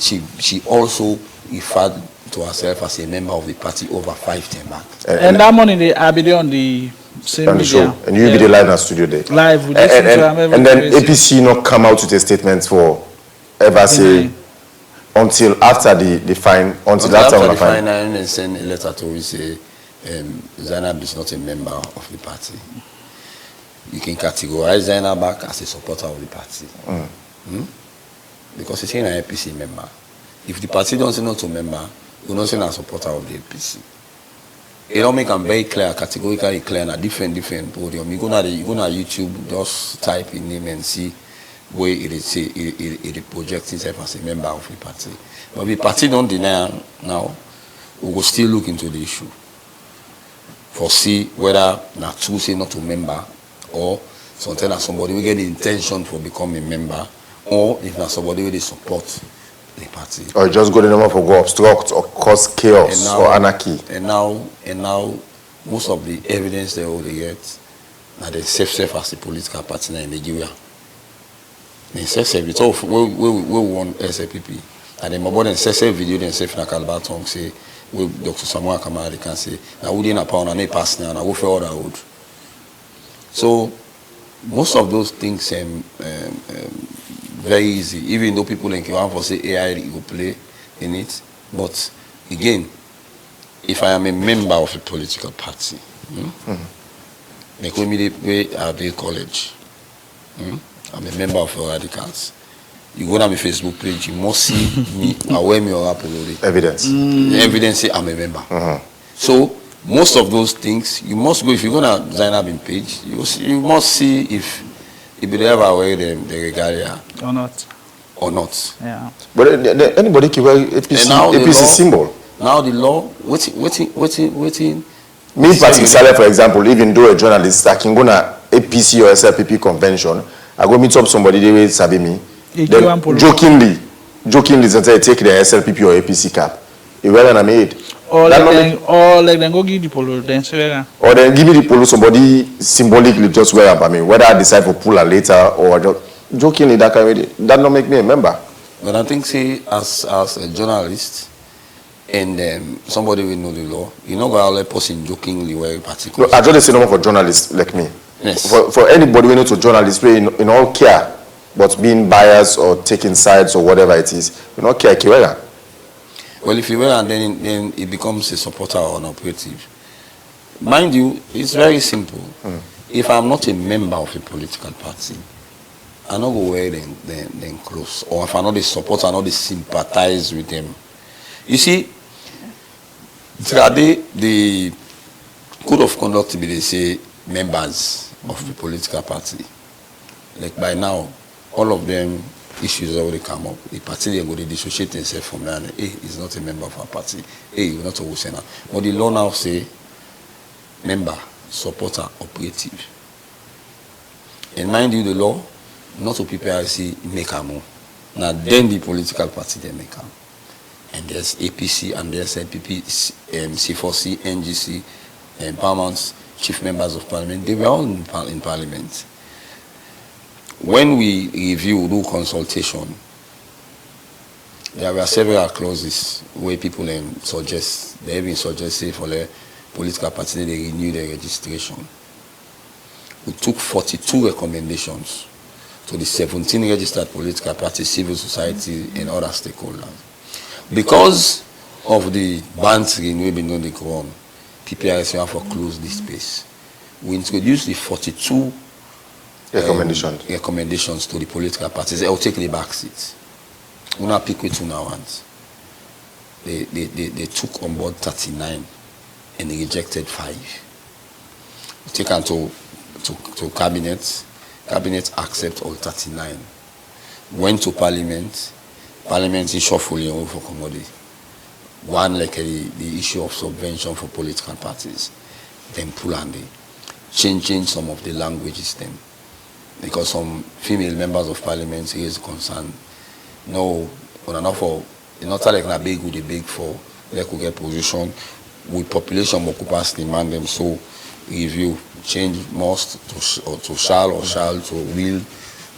She also referred to herself as a member of the party over 510 back. And that morning I be there on the same on the show, and you be the live in the studio there. Live with and then APC not come out with a statement for ever say until after the fine, until after the fine. And send a letter to we say Zainab is not a member of the party. You can categorize Zainab back as a supporter of the party. Because it's an APC member. If the party don't say not to member, we don't say a supporter of the APC. It don't make them very clear, categorically clear, and a different podium. You go to YouTube, just type in name and see where it projects itself as a member of the party. But if the party don't deny now, we will still look into the issue for see whether na true say not to member, or something that somebody will get the intention for becoming a member, or if not somebody will support the party. Or just go the number for go obstruct or cause chaos or anarchy. And now most of the evidence they will get now they self as a political party in Nigeria. They self it's all we want SLPP. And then more than self video then self na Kalbatong say we Dr. Samuel Kamara can say now we didn't pound and they pass now we for other road. So most of those things very easy, even though people in Kiwan for say AI will play in it. But again, if I am a member of a political party, like when I at college, I'm a member of the Radicals. You go on my Facebook page, you must see me, aware me or upload evidence. The evidence say I'm a member. So most of those things, you must go, if you go to Zainab page, you must see if they ever wear the regalia or not. Yeah. But anybody can wear APC symbol. Now the law, waiting. Me particularly, for example, even though a journalist, I can go to APC or SLPP convention, I go meet up somebody, they will sabi me. Then jokingly, they take the SLPP or APC cap. You wear an made. Or like then go give the polo, then say or then give me the polo, somebody symbolically just wear up. I mean, whether I decide for pull later or just jokingly that kind of way, that don't make me a member. But I think say as a journalist and somebody will know the law, you know how let person jokingly wear particular. No, I just say no for journalists like me. Yes. For anybody we know to journalists, we in all care, but being biased or taking sides or whatever it is, we not care. Well, if you wear and then it becomes a supporter or an operative. Mind you, it's very simple. If I'm not a member of a political party, I not go wear them clothes. Or if I not a supporter, I not sympathize with them. You see, the code of conduct be they say members of the political party. Like by now, all of them issues already come up. The party they go to dissociate themselves from that. A is not a member of our party. A is not a Wusena. But the law now say member, supporter, operative. And mind you, the law, not to PPRC make a move. Now then the political party they make a. and there's APC, and there's NPP, C4C, NGC, and Paramount's chief members of parliament. They were all in parliament. When we do consultation, there were several clauses where people suggest, they even suggest, say, for the political party, they renew their registration. We took 42 recommendations to the 17 registered political parties, civil society, and other stakeholders. Because of the bantering we've been on the ground, PPRS have to close this space. We introduced the 42 recommendations to the political parties. They will take the back seats. We now pick which one want. They took on board 39 and they rejected 5. We take them to cabinet. Cabinet accept all 39. Went to parliament. Parliament is shuffling over for commodity. One, like the issue of subvention for political parties. Then pull and they change some of the languages then. Because some female members of parliament raised concern. No, it's not like na big with the big for they could get position with population occupants demand them, so review change must to shall or shall to will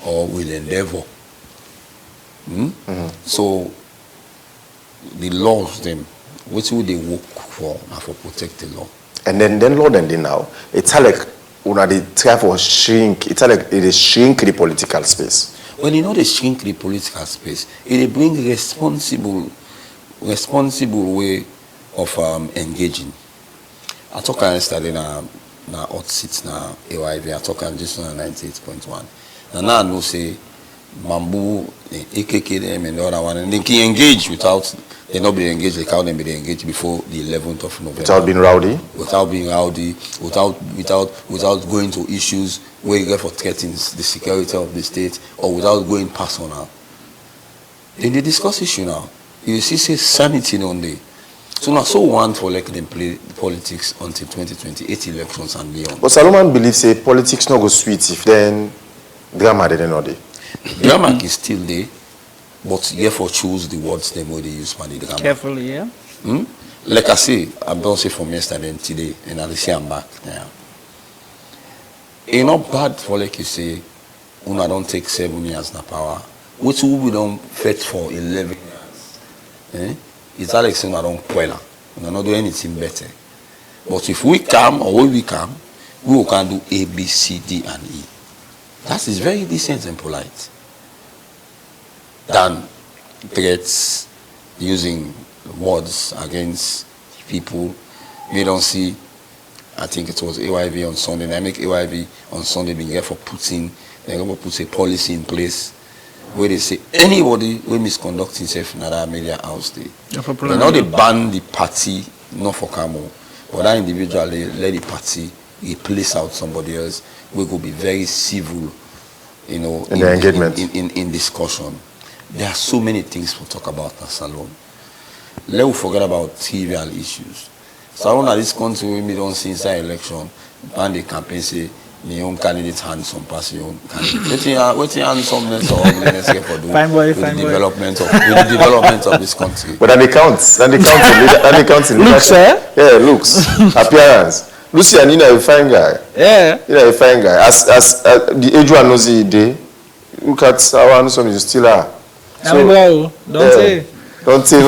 or will endeavor. So the laws them, what would they work for and for protect the law? And then law then now, it's like they try for shrink, it's like they shrink the political space. When they shrink the political space, it brings responsible way of engaging. I talk yesterday na hot seats na AYV. I talk just on 98.1. Now I know say Mambu, AKK them and the other one, and they can engage without they not be engaged like how they be engaged before the 11th of November. Without being rowdy. Without being rowdy, without going to issues where you get for threatens the security of the state, or without going personal. Then they discuss issue now. You see, say sanity on the. So now, so want for like them play politics until 2028 elections and beyond. But Solomon believes say politics not go sweet if then drama they not there. Drama is still there, but you therefore choose the words them where they use for the drama. Carefully, yeah. Like I say, I don't say from yesterday and today, and I say I'm back now. It's not bad for like you say, Una don't take 7 years na power, which we don't fight for 11 years. It's like saying I don't quell. We not do anything better. But if we come or when we come, we can do A, B, C, D, and E. That is very decent and polite. Than threats using words against people. We don't see. I think it was AYV on Sunday. And I make AYV on Sunday being here for they're going to put a policy in place where they say anybody will misconduct himself in another media house. They not they ban the party, not for Camo, but that individual they let the party replace out somebody else. We could be very civil, in the engagement, in discussion. There are so many things to talk about in Salon. Let's forget about trivial issues. Salon at this country we don't see inside election, and the campaign say the young candidate handsome pass your own candidate. What's the handsomeness or ugliness here for doing with the development of this country? But they count in looks, yeah, looks, appearance. Lucy and a fine guy. Yeah. A fine guy. As the age one knows the day, look at our handsome is still are. So, don't say. Don't say,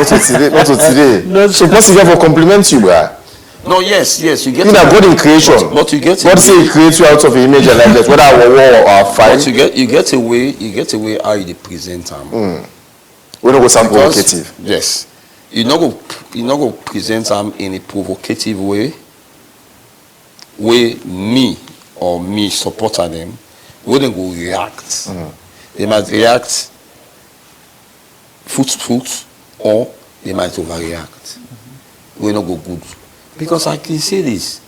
not to today. So, possible for compliment you, bro. No, yes, you get. God in creation. But you get. God say He creates you out of His image and likeness, whether our war or fine. But you get a way how you present them. We don't go sound provocative. Yes, you not go present them in a provocative way. Where me supporter them, we don't go react. They might react foot, or they might overreact. We not go good. Because I can say this,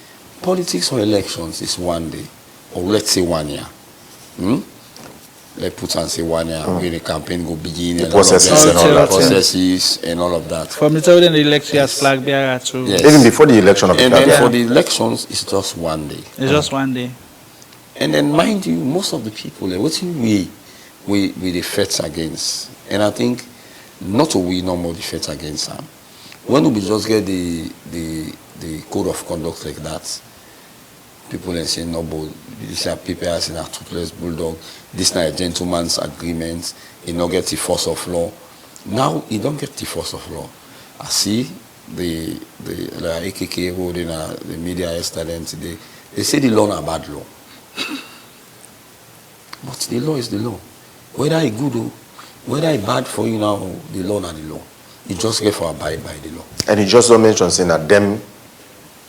politics or elections is one day, or let's say 1 year. Let's put and say 1 year, where the campaign go begin, and processes and all of that. From the time the election, has flag bearer too. Yes. Even before the election of the campaign. And then for the elections, it's just 1 day. It's just 1 day. And then mind you, most of the people, what we the fights against, and I think not to win no more defense against them. When we just get the code of conduct like that, people then say no, but these are people as in a toothless bulldog. This is not a gentleman's agreement. He not get the force of law. Now he don't get the force of law. I see the AKK holding the media yesterday and today. They say the law is a bad law. But the law is the law. Whether it's good or whether it's bad for you now, the law is the law. You just get for abide by the law. And he just don't mention saying that them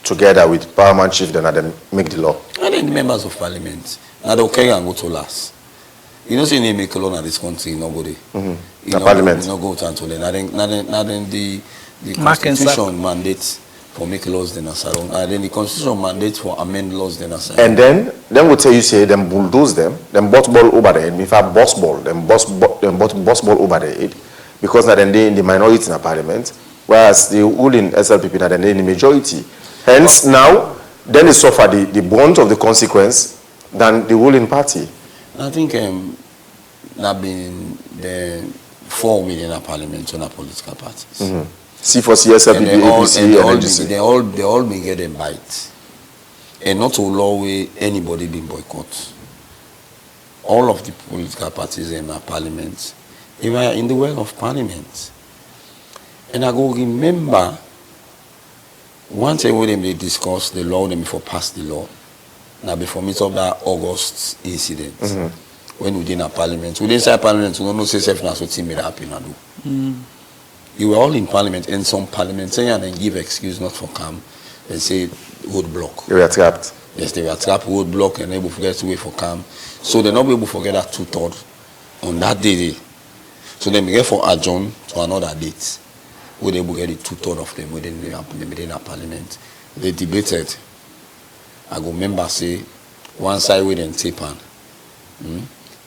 together with Paramount Chief then them make the law. And then the members of parliament. Now they'll carry and go to last. You know, say they make a law in this country, nobody. Mm-hmm. The parliament. You know, go to them. Now then the constitution mandates for make laws then as around. And then the constitution mandates for amend laws then as around. And then we'll tell you say them bulldoze them bust ball over the head. If I bust ball, them bust ball over the head. Because now then they in the minority in the parliament, whereas the ruling SLPP now then they in the majority. Hence now, then they suffer the brunt of the consequence than the ruling party. I think there been the 4 million in parliament on the political parties. Mm-hmm. C4C, SLPP, APC, and NGC. They all may get a bite. And not to allow anybody being boycott. All of the political parties in our parliament, they were in the well of parliament. And I go remember, one time when they discussed the law, them before pass the law. Now before meet up that August incident, when we did in a parliament. We didn't say parliament, we don't know say self now so team made happen and do. You were all in parliament and some parliamentarians and give excuse not for come. They say roadblock. They were trapped. Yes, they were trapped, roadblock, and able to forget to wait for come. So they're not able to forget that 2/3 on that day. So they get for adjourn to another date. Where they will get the 2/3 of them within the parliament. They debated. I go remember say one side with them tape on.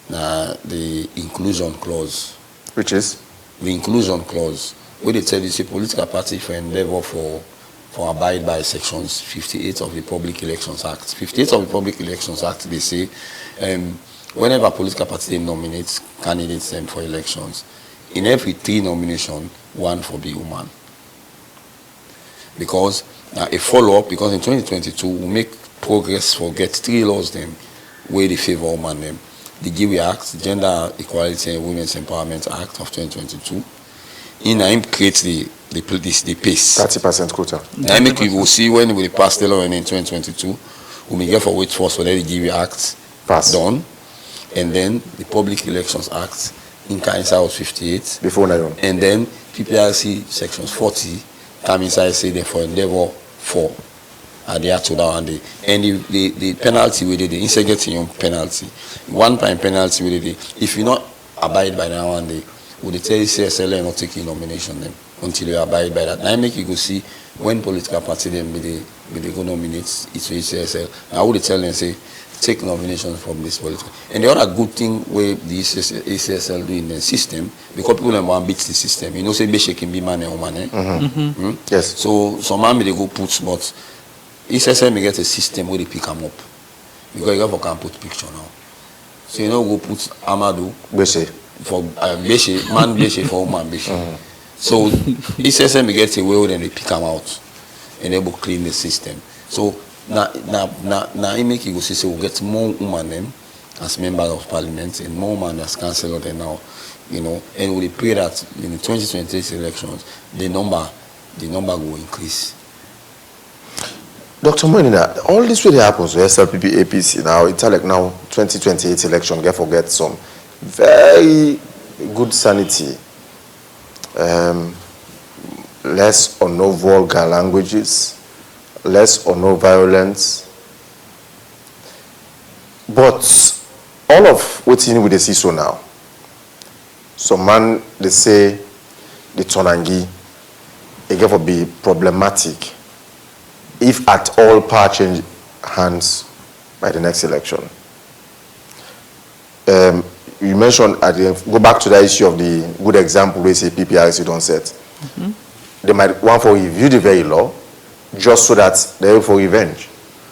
The inclusion clause. Which is? The inclusion clause. Where they tell you say political party for endeavor for abide by sections 58 of the Public Elections Act. 58 of the Public Elections Act, they say whenever a political party nominates candidates them for elections, in every 3 nominations, 1 for be woman. Because a follow-up, because in 2022 we make progress for get 3 laws them where they favor women them. The GIWI Act, Gender Equality and Women's Empowerment Act of 2022. In aim creates the pace. 30% quota. I make we will see when we pass the law in 2022, we may get for wait first for the GIWI Act done, and then the Public Elections Act in Kainsa was 58. Before now. And then PPRC sections 40 come inside say they for endeavor 4. And they have to down and the penalty we did the insurgency penalty. 1 time penalty we did if you not abide by that one day, would they tell you CSL not taking nomination them until you abide by that. Now I make you go see when political party them they go nominate it's CSL. I would tell them say take nominations from this political. And the other good thing where the ACSL do in the system, because people don't want to beat the system. You know, say Beshe can be man and woman. Yes. So some army they go put, but ACSL may get a system where they pick them up. Because you can put picture now. So you know, go put Amadou Beshe for Beshe, man Beshe for woman Beshe. So ACSL may get a way where they pick them out and they will clean the system. So now it make you go see we'll get more women them as members of parliament and more women as councillor than now, you know, and we pray that in the 2028 elections the number will increase. Dr. Moinina, all this really happens with SLPP, APC now. It's like now 2028 election, get some very good sanity, less or no vulgar languages, less or no violence. But all of what's in with the see so now. Some man they say the Tonangi it get for be problematic if at all power change hands by the next election. You mentioned go back to the issue of the good example we say PPRC don't set. They might want for review the very law just so that they're for revenge.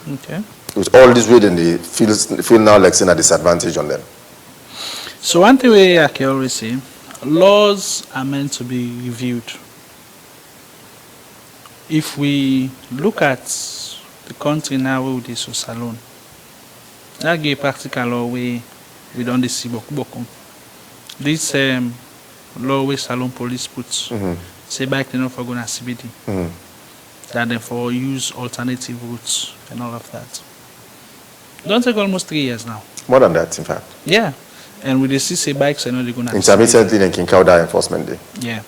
Okay. With all this way, then they feel now like saying a disadvantage on them. So one thing I can always say, laws are meant to be reviewed. If we look at the country now where we so salon, that give practical law we don't see boku. This law where salon police puts say bike enough for going to CBD. That they for use alternative routes and all of that. Don't take almost 3 years now. More than that, in fact. Yeah. And with the CC bikes, I know they're going to... Intermittently, they can count that enforcement day. Yeah.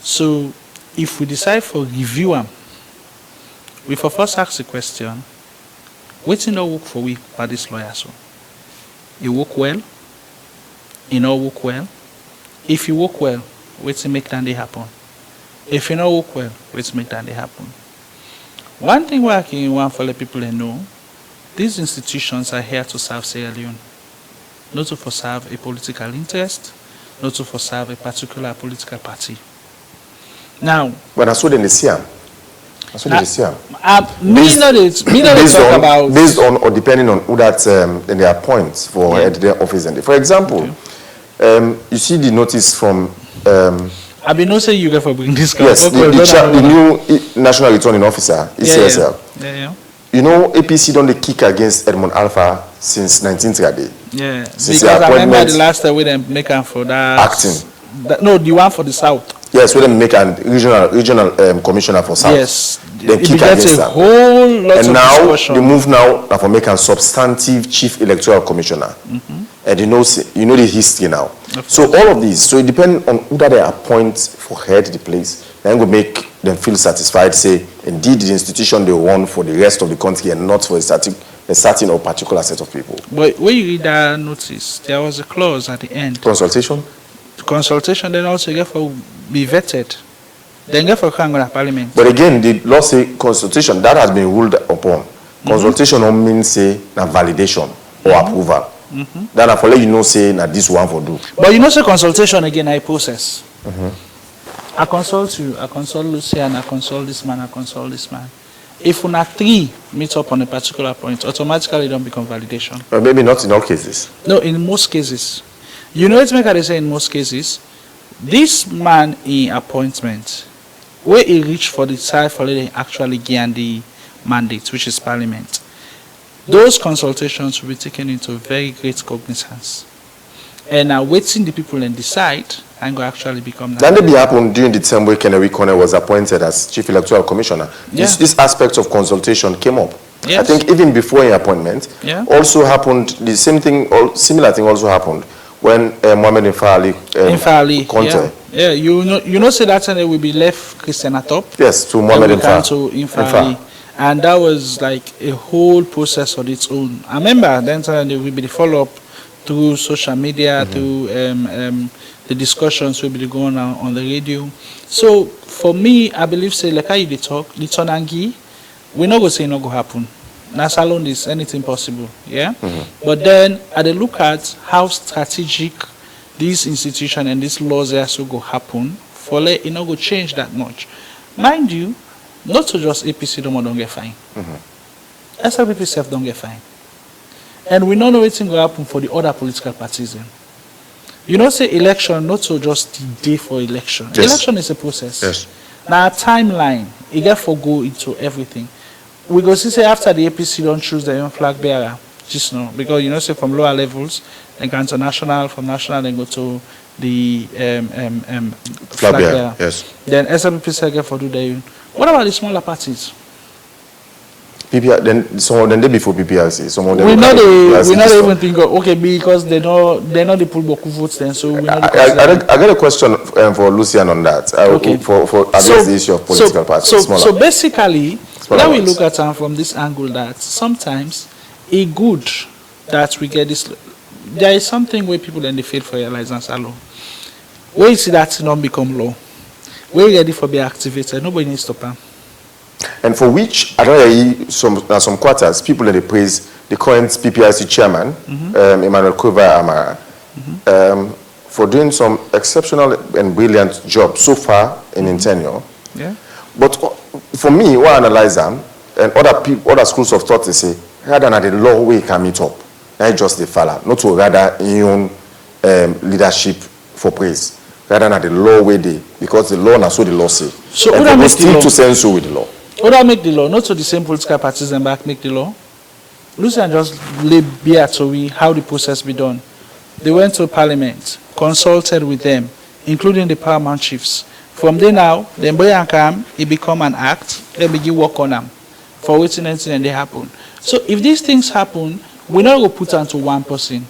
So, if we decide for review them, we for first ask the question, what's in the work for we by this lawyer? So, you work well, you not work well. If you work well, what's make that they happen? If you not work well, what's make that they happen? One thing I can want for the people to know, these institutions are here to serve Sierra Leone. Not to serve a political interest, not to serve a particular political party. Now, but that's what they see. That's what they see. Based on or depending on who that they appoint for their office. And for example, you see the notice from. I've been not saying you get for bring this. Yes, the new National Returning Officer, ECSL. Yeah. You know, APC don't they kick against Edmond Alpha since 1930. Yeah, since because I remember the last time we didn't make him for that. Acting. No, the one for the South. Yes, we didn't make a regional commissioner for South. Yes. They kick against that. Whole lot and of now discussion. the move now for making substantive chief electoral commissioner. And you know the history now. So all of these, so it depends on who that they appoint for head the place. Then go make them feel satisfied, say, indeed the institution they want for the rest of the country and not for a certain or particular set of people. But when you read that notice, there was a clause at the end. Consultation? Consultation, then also get for be vetted. Then get for Congress Parliament. But again, the law say consultation, that has been ruled upon. Consultation don't mean say na validation or approval. Then I let you know say na this one for do. But you know say consultation again I process. I consult you, I consult Lucian, I consult this man, I consult this man. If una three meet up on a particular point, automatically it don't become validation. But maybe not in all cases. No, in most cases. You know, it's make I say in most cases, this man in appointment, where he reached for the side for they actually gain the mandate, which is Parliament, those consultations will be taken into very great cognizance. And now waiting the people and decide and go actually become. That may happen during the time where Kennedy Corner was appointed as Chief Electoral Commissioner. Yeah. This aspect of consultation came up. Yes. I think even before his appointment, also happened, the same thing, or similar thing also happened when Mohamed Infali Conte. Yeah, you know, say that time they will be left Christian atop. Yes, to Mohamed Infali. And that was like a whole process on its own. I remember then there will be the follow-up through social media, through the discussions will be going on the radio. So for me, I believe say like how you talk, the Tonangi, we not go say not go happen. Now salon is anything possible, yeah. But then I look at how strategic these institutions and these laws also go happen for let it not go change that much. Mind you, not to just APC don't get fine. SLPP self don't get fine. And we don't know what's going to happen for the other political parties. You know, say election, not so just the day for election. Yes. Election is a process. Yes. Now, a timeline, it therefore go into everything. We go see, say, after the APC don't choose their own flag bearer, just know, because, you know, say, from lower levels, they go to national, from national, they go to the flag bearer. Yes. Then SLPP say, for do their own. What about the smaller parties? PPR, then some of them they before PPRC. Some of them we not even think of, okay, because they know the pull boku votes then, so we I got a question for Lucian on that. Okay. For address the issue of political parties. So basically, now we look at it from this angle that sometimes it's good that we get this. There is something where people then they fail for their license alone. Where you see that not become law, where you ready for be activated, nobody needs to stop them. And for which, I don't know, some quarters, people that they praise the current PPRC chairman, Emmanuel Kovar Amara, for doing some exceptional and brilliant job so far in tenure. Yeah. But for me, what I analyze them, and other schools of thought, they say, rather than the law way can meet up, not just the fella, not to rather in your own leadership for praise. rather than the law way they, because the law na so the law say. So and people still to censor so with the law. Oda make the law, not to the same political parties and back make the law. Lucian just lay bare to we how the process be done. They went to Parliament, consulted with them, including the paramount chiefs. From there now, the boy and come, it become an act, they begin work on them for waiting until and they happen. So if these things happen, we not go put onto one person.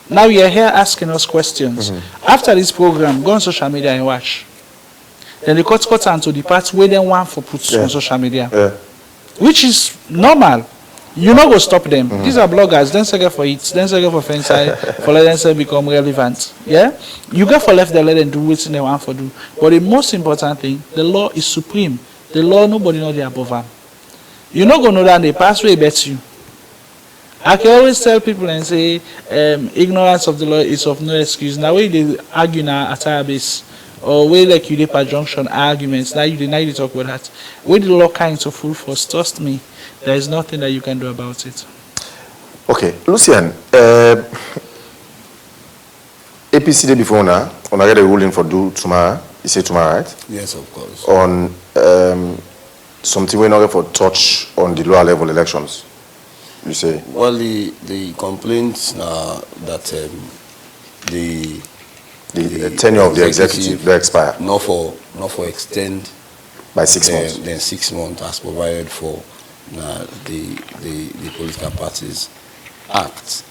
Now you're here asking us questions. After this program, go on social media and watch. Then they cut onto the part where they want for put on social media. Which is normal. You not go stop them. These are bloggers. Then second for it. Then second for fence for let them become relevant. Yeah, you got for left them let them do what they want for do. But the most important thing, the law is supreme. The law nobody know they above them. You not gonna know that the past way bet you. I can always tell people and say ignorance of the law is of no excuse. Now when they argue now at our base or way like you did per junction arguments, now you talk about that. When the law kind of full force, trust me. There is nothing that you can do about it. Okay, Lucian, APC day before now, on I get a ruling for do tomorrow. You say tomorrow, right? Yes, of course. On something we're not for touch on the lower level elections. You say? Well, the complaints that the tenure of the executive will expire. Not for extend by 6 months. Then 6 months as provided for. The political parties act,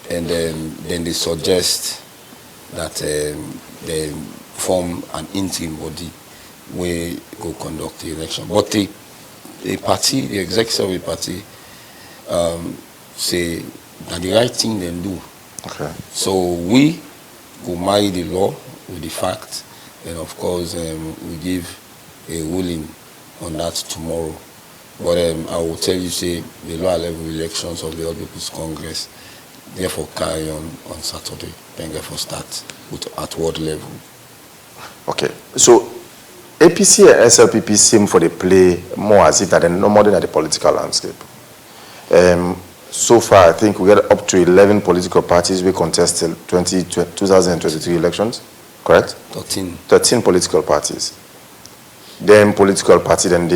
and then they suggest that they form an interim body where go conduct the election. But the executive of the party say that the right thing they do. Okay. So we go marry the law with the fact, and of course we give a ruling on that tomorrow. But I will tell you, say, the lower level elections of the All People's Congress, therefore carry on Saturday, then therefore start at world level. Okay, so APC and SLPP seem for the play more as if that they're no more than the political landscape. So far, I think we got up to 11 political parties we contested 2023 elections, correct? 13 political parties. Then political party, then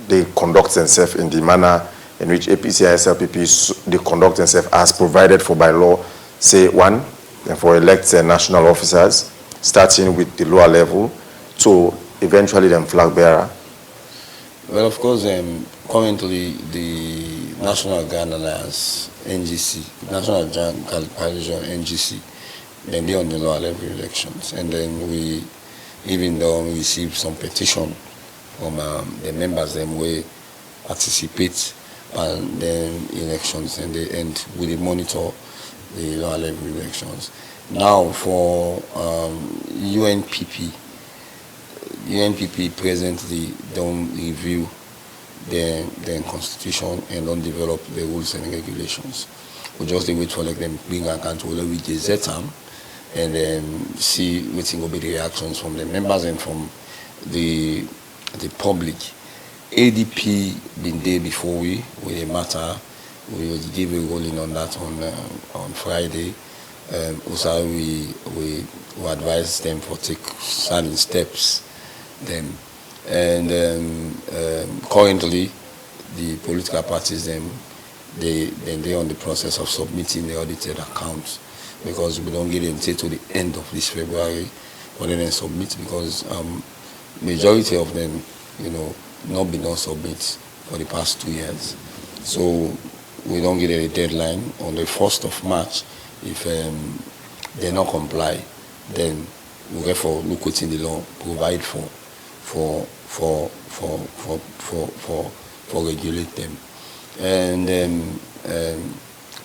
they conduct themselves in the manner in which APC and SLPP they conduct themselves as provided for by law. Say one, and for elect national officers, starting with the lower level to eventually then flag bearer. Well, of course, currently the National Grand Alliance (NGC), National Grand Coalition (NGC), then they on the lower level elections, and then we. Even though we receive some petition from the members, them we participate in the elections and we monitor the lower level elections. Now for UNPP presently don't review their constitution and don't develop the rules and regulations. We just wait for them bring account whether we gazette them and then see what will be the reactions from the members and from the public. ADP been there before we with a matter. We will give a ruling on that on Friday. Also we advise them for take certain steps. Then currently the political parties they're on the process of submitting the audited accounts. Because we don't get them till to the end of this February, but then they submit because majority of them, not been on submit for the past 2 years. So we don't get a deadline on the 1st of March. If they not comply, then we therefore look what's in the law provide for regulate them, and then.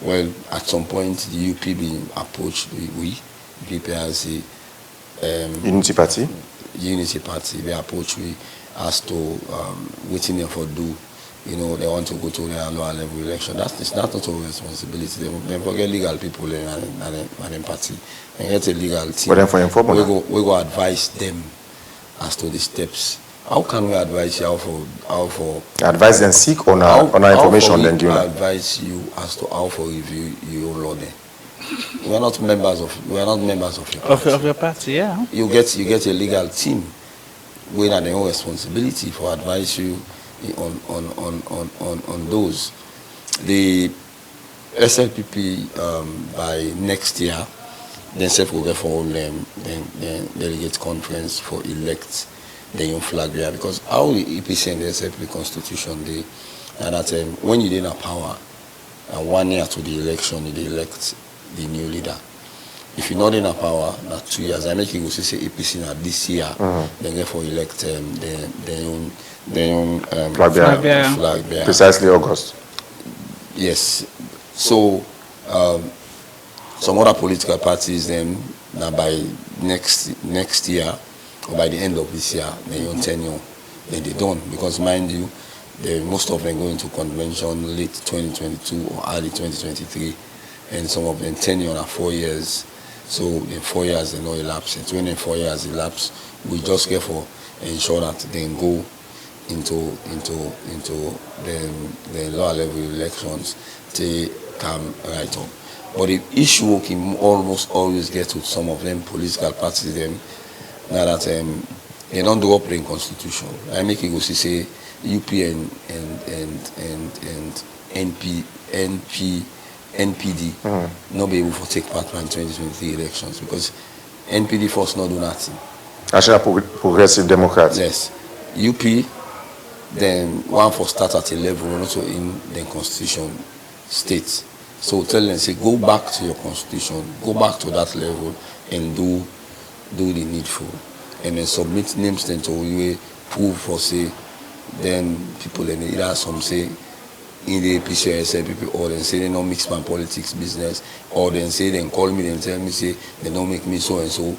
Well, at some point, the UP being approached, people as a Unity Party. They approached we as to waiting there for do. They want to go to their lower level election. It's not a responsibility. They forget legal people in the party. They get a legal team. But then for informal, we go advise them as to the steps. How can we advise you how for advise and seek on our information then do advise you as to how for review your law then? We are not members of your party. Of your party, yeah. You get a legal team with their own responsibility for advise you on those. The SLPP by next year, then self will get for then delegate conference for elect the young flag bearer, because how the EPC and the SLPP constitution they and that when you in a power and 1 year to the election they elect the new leader. If you're not in a power, not 2 years. I make you go say APC now this year, then therefore elect the own flag bearer. Precisely August. Yes. So some other political parties then now by next year or by the end of this year, they own tenure, then they don't, because mind you, most of them go into convention late 2022 or early 2023, and some of them tenure are 4 years. So in 4 years they no elapse. And when in 4 years elapse, we just get for ensure that they go into the lower level elections to come right up. But the issue can almost always get to some of them political parties them now that they don't do up the constitution. I make it go see say UP and NPD not be able to take part in 2023 elections because NPD first not do nothing. National Progressive Democrats. Yes. UP then one for start at a level and also in the constitution states. So tell them say go back to your constitution, go back to that level and do the needful. And then submit names then to you prove for say then people in either some say in the APC or SLPP, or then say they don't mix my politics business, or then say they call me and tell me say they don't make me so and so.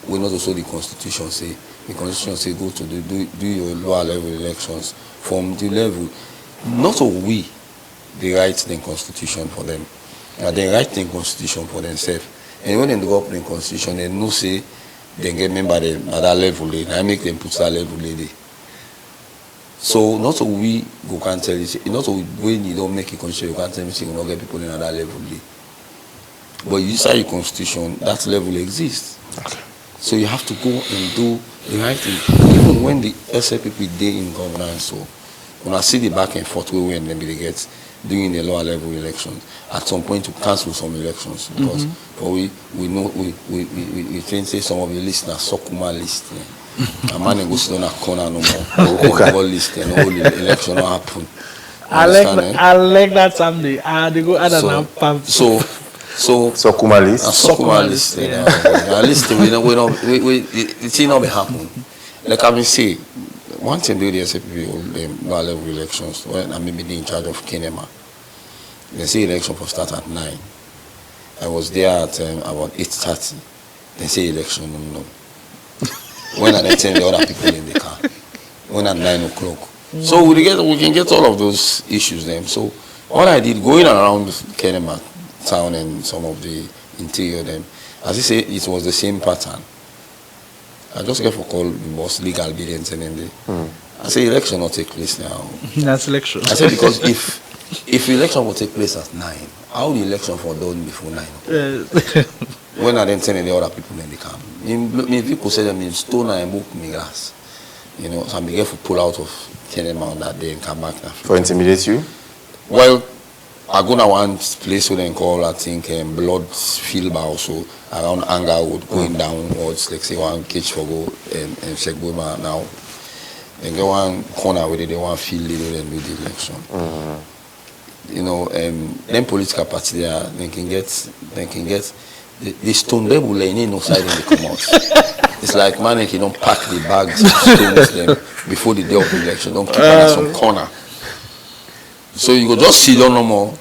We not also the constitution say. The constitution say go to do your lower level elections from the level. Not of we, they write the constitution for them. They write the constitution for themselves. And when they go up the constitution, they know say they get member at that level. I make them put that level there. So not so we go can't tell you, not so when you don't make a constitution, you can't tell me you don't get people in at that level. But you say your constitution, that level exists. Okay. So you have to go and do the right thing. Even when the SLPP day in governance, so when I see the back and forth way when they get doing the lower level elections, at some point to cancel some elections because for we know we think say some of the listeners Sokuma list. A man go sit on a corner no more. All list and all the election will happen. I like that someday. They go add an So Sokuma list. Sokuma list. At least we it will not be happen. Like I mean say, one thing do the SLPP the lower level elections when I may be in charge of Kenema. They say election will start at 9. I was there at about 8:30. They say election no. When I tell the other people in the car. When at 9 o'clock. So we can get all of those issues then. So all I did going around Kenema town and some of the interior them, as I say, it was the same pattern. I just get for call the boss legal obedience and then I say election will take place now. That's election. I said because if election will take place at 9, how the election for done before 9? When I then telling the other people in the camp. Me people say them in stone and book me glass. You know, so I'm be careful pull out of Kenema on that day and come back now. For intimidate you? Well, I go to one place where they call I think blood field bar also around Angerwood going downwards, like say one cage for go and Shegboma now. Then go one corner where they want field leader and do the election. You know, then political party there they can get the stone level laying no side in the come out. It's like man you don't pack the bags of stones them before the day of the election, don't keep them in some corner. So you go just sit down no more.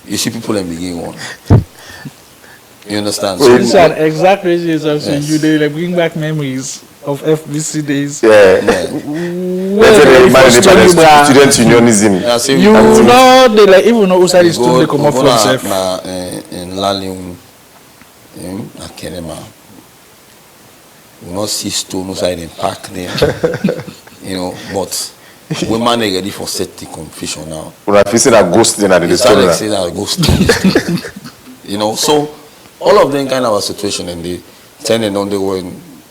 You see people and begin one. You understand? So it's an exact reason of saying you they like bring back memories of FBC days. Yeah. Student unionism. You know they like even know outside the student they come up from self. In Lalium na Kenema. We not see stone outside in park there. You know, but we man ready for set the confusion now. We are facing a ghost in the story. Say that ghost. You know, so all of them kind of a situation, and they turning on the way.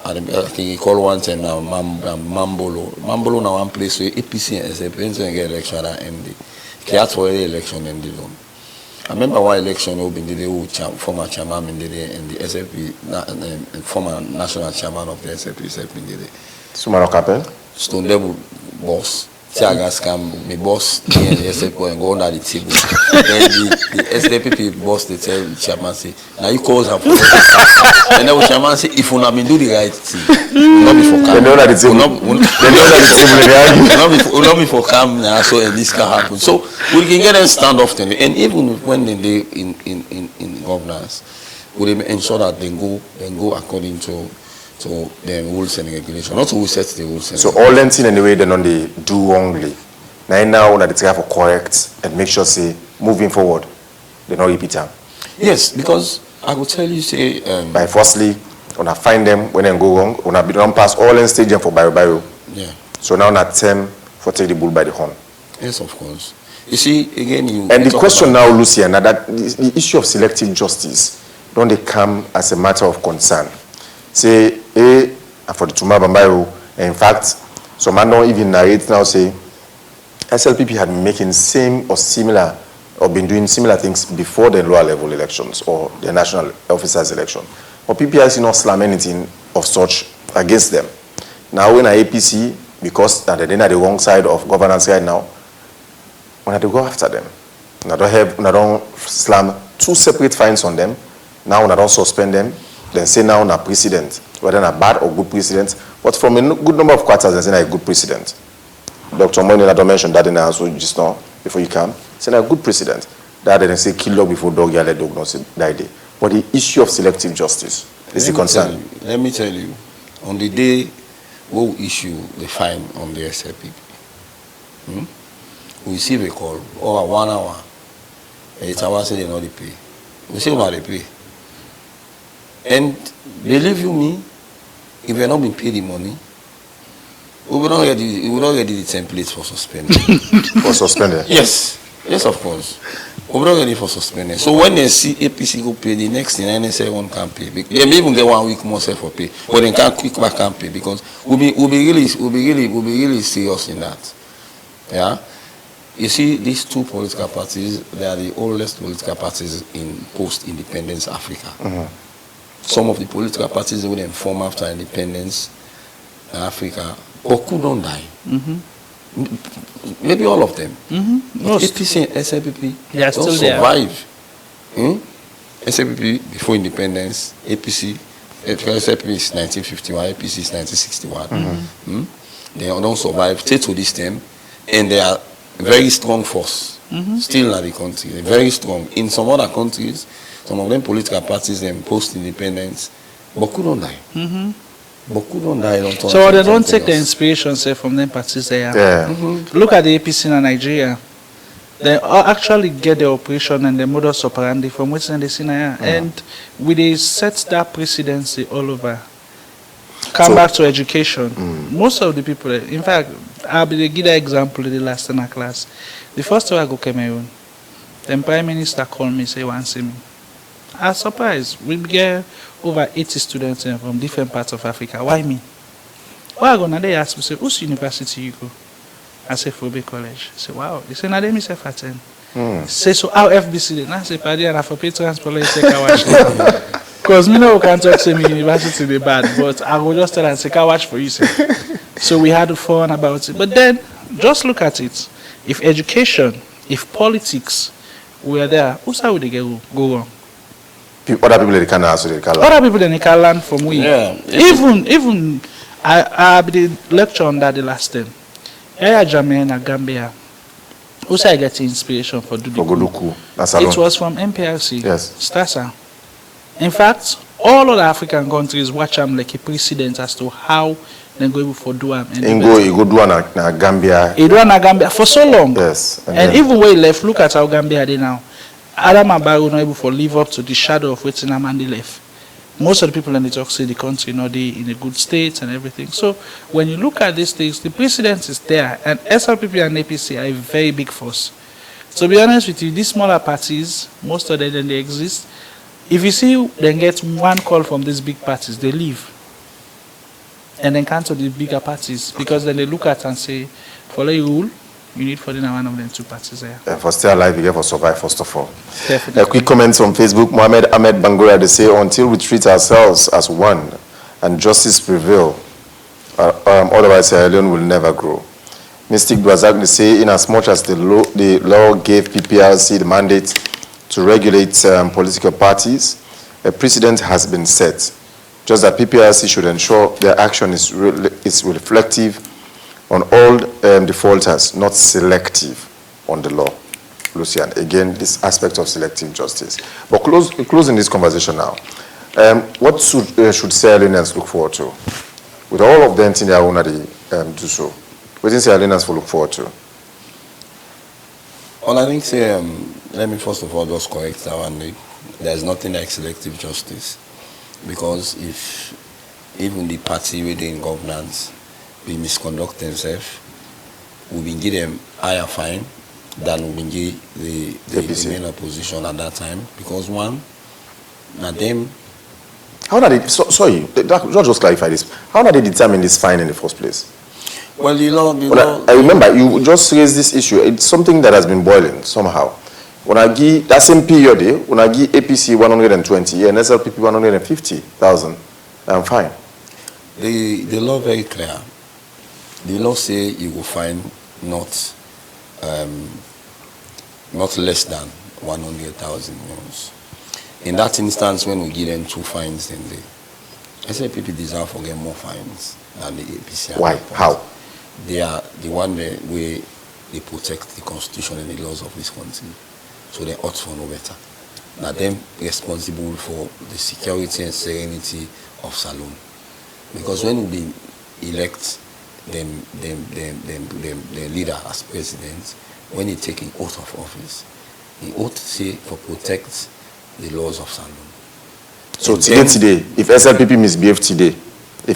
I think he call one time now Mambolo. Mambolo now one place where APC and SFP get election and the Kiat for the election and the loan. I remember one election open the former chairman and the SFP former national chairman of the SFP in the Sumaro Capel? Stone Devil boss. Tiaga scam, my boss, me and the SFP and go under the table. Then the SFP boss, they tell the chairman, say, now you call her for and then the chairman say, if you not do the right thing, we'll not be for calm. They know that the table. We'll not be for calm now, so this can happen. So we can get them stand off then. And even when they in governance, we ensure that they go according to the rules and regulation. Not always set the rules. So all them thing anyway they don't they do wrongly. Now that they have to correct and make sure say moving forward they not repeat them. Yes, because I will tell you say by firstly when I find them when they go wrong, when I be done pass all them stage for bio. Yeah. So now not time for take the bull by the horn. Yes, of course. You see again and the question now, Lucian, that the issue of selective justice don't they come as a matter of concern. Say, for the Tuma Bambayo, in fact, some man don't even narrate now say SLPP had been making same or similar or been doing similar things before the lower level elections or the national officers election. But PPIC not slam anything of such against them. Now when APC, because they're at the wrong side of governance right now, when they go after them, when I don't slam two separate fines on them, now when I don't suspend them, then say now a precedent, whether a bad or good precedent, but from a good number of quarters, they say a good precedent. Dr. Moynihan don't mention that in the answer just now, before you come, say a good precedent. That they say kill dog before dog, yeah, let dog not die day. But the issue of selective justice is the concern. Let me tell you, on the day we issue the fine on the SLPP, we receive a call over 1 hour. 8 hours say they not pay. We say no they pay. And believe you me, if we are not being paid the money, we will not get the template for suspending. For suspending? Yes. Yes, of course. We will not get it for suspending. So when they see APC go pay, the next thing NSA one can't pay. They may even get 1 week more for pay, but they can't quick back can't pay because we'll be really serious in that. Yeah. You see, these two political parties, they are the oldest political parties in post-independence Africa. Some of the political parties would then form after independence in Africa, but could not die. Maybe all of them. APC and SLPP don't survive. SLPP before independence, APC, SLPP is 1951, APC is 1961. They don't survive, stay to this time, and they are very strong force. Still in the country, they're very strong. In some other countries, some of them political parties and post-independence, but couldn't die. But couldn't die. So they don't take the inspiration, say, from them parties there. Look at the APC in Nigeria. They actually get the operation and the modus operandi from Western Nigeria, and we set that precedency all over. Come back to education. Most of the people, in fact, I'll give an example in the last in our class. The first time I go Cameroon, the Prime Minister called me, say, want to see me. I was surprised. We get over 80 students from different parts of Africa. Why me? Why I go now? They ask me, say, whose university you go? I say, Fobe College. I say, wow. They say, now they me say, attend. Say, so how FBC did? I say, Paddy, and I for pay transport, let's take a watch. Because me know we can't talk to me university they bad, but I will just tell and say, can watch for you. So we had fun about it. But then, just look at it. If education, if politics were there, whose side would they go wrong? Other people they can answer, they can learn. Other people they can learn from we. Yeah. Even I did lecture on that the last time. Here Jamaica and Gambia. Whose I get inspiration for Duduku? It was from MPRC. Yes. Stasa. In fact, all other African countries watch them like a precedent as to how they go able for do them. You go do na Gambia. He do na Gambia for so long. Yes. And even when he left, look at how Gambia they now. Adam Abaro not able to live up to the shadow of waiting Amandi left. Most of the people in the talk say the country not in a good state and everything. So when you look at these things, the precedent is there, and SLPP and APC are a very big force. To be honest with you, these smaller parties, most of them they exist, If you see them get one call from these big parties, they leave. And then cancel the bigger parties because then they look at and say, follow your rule, you need for one of them two parties there. For stay alive, you get for survive, first of all. Definitely. A quick comment on Facebook. Mohammed Ahmed Bangura, they say, until we treat ourselves as one and justice prevail, otherwise Sierra Leone will never grow. Mystic Dwazak, they say, in as much as the law gave PPRC the mandate to regulate political parties, a precedent has been set. Just that PPRC should ensure their action is reflective on all defaulters, not selective on the law. Lucian, again, this aspect of selective justice. But closing this conversation now, what should Sierra Leoneans look forward to? With all of them in their own do so. What is Sierra Leoneans look forward to? Well, I think, let me first of all just correct that one. There's nothing like selective justice. Because if even the party within governance will misconduct themselves, we will give them higher fine than we will give the main opposition at that time. Because one, now them. How did they, sorry, just clarify this. How did they determine this fine in the first place? Well, I remember you just raised this issue. It's something that has been boiling somehow. When I give that same period, when I give APC 120 and SLPP 150,000, I'm fine. The law very clear. The law say you will fine not less than 100,000 euros. In that instance, when we give them 2 fines, then the SLPP deserve to get more fines than the APC. Why? How? They are the one where they protect the constitution and the laws of this country. So they ought for no better. Now them responsible for the security and serenity of Salone. Because when we elect them leader as president, when he take an oath of office, he ought to say for protect the laws of Salone. So today, if SLPP misbehave today, the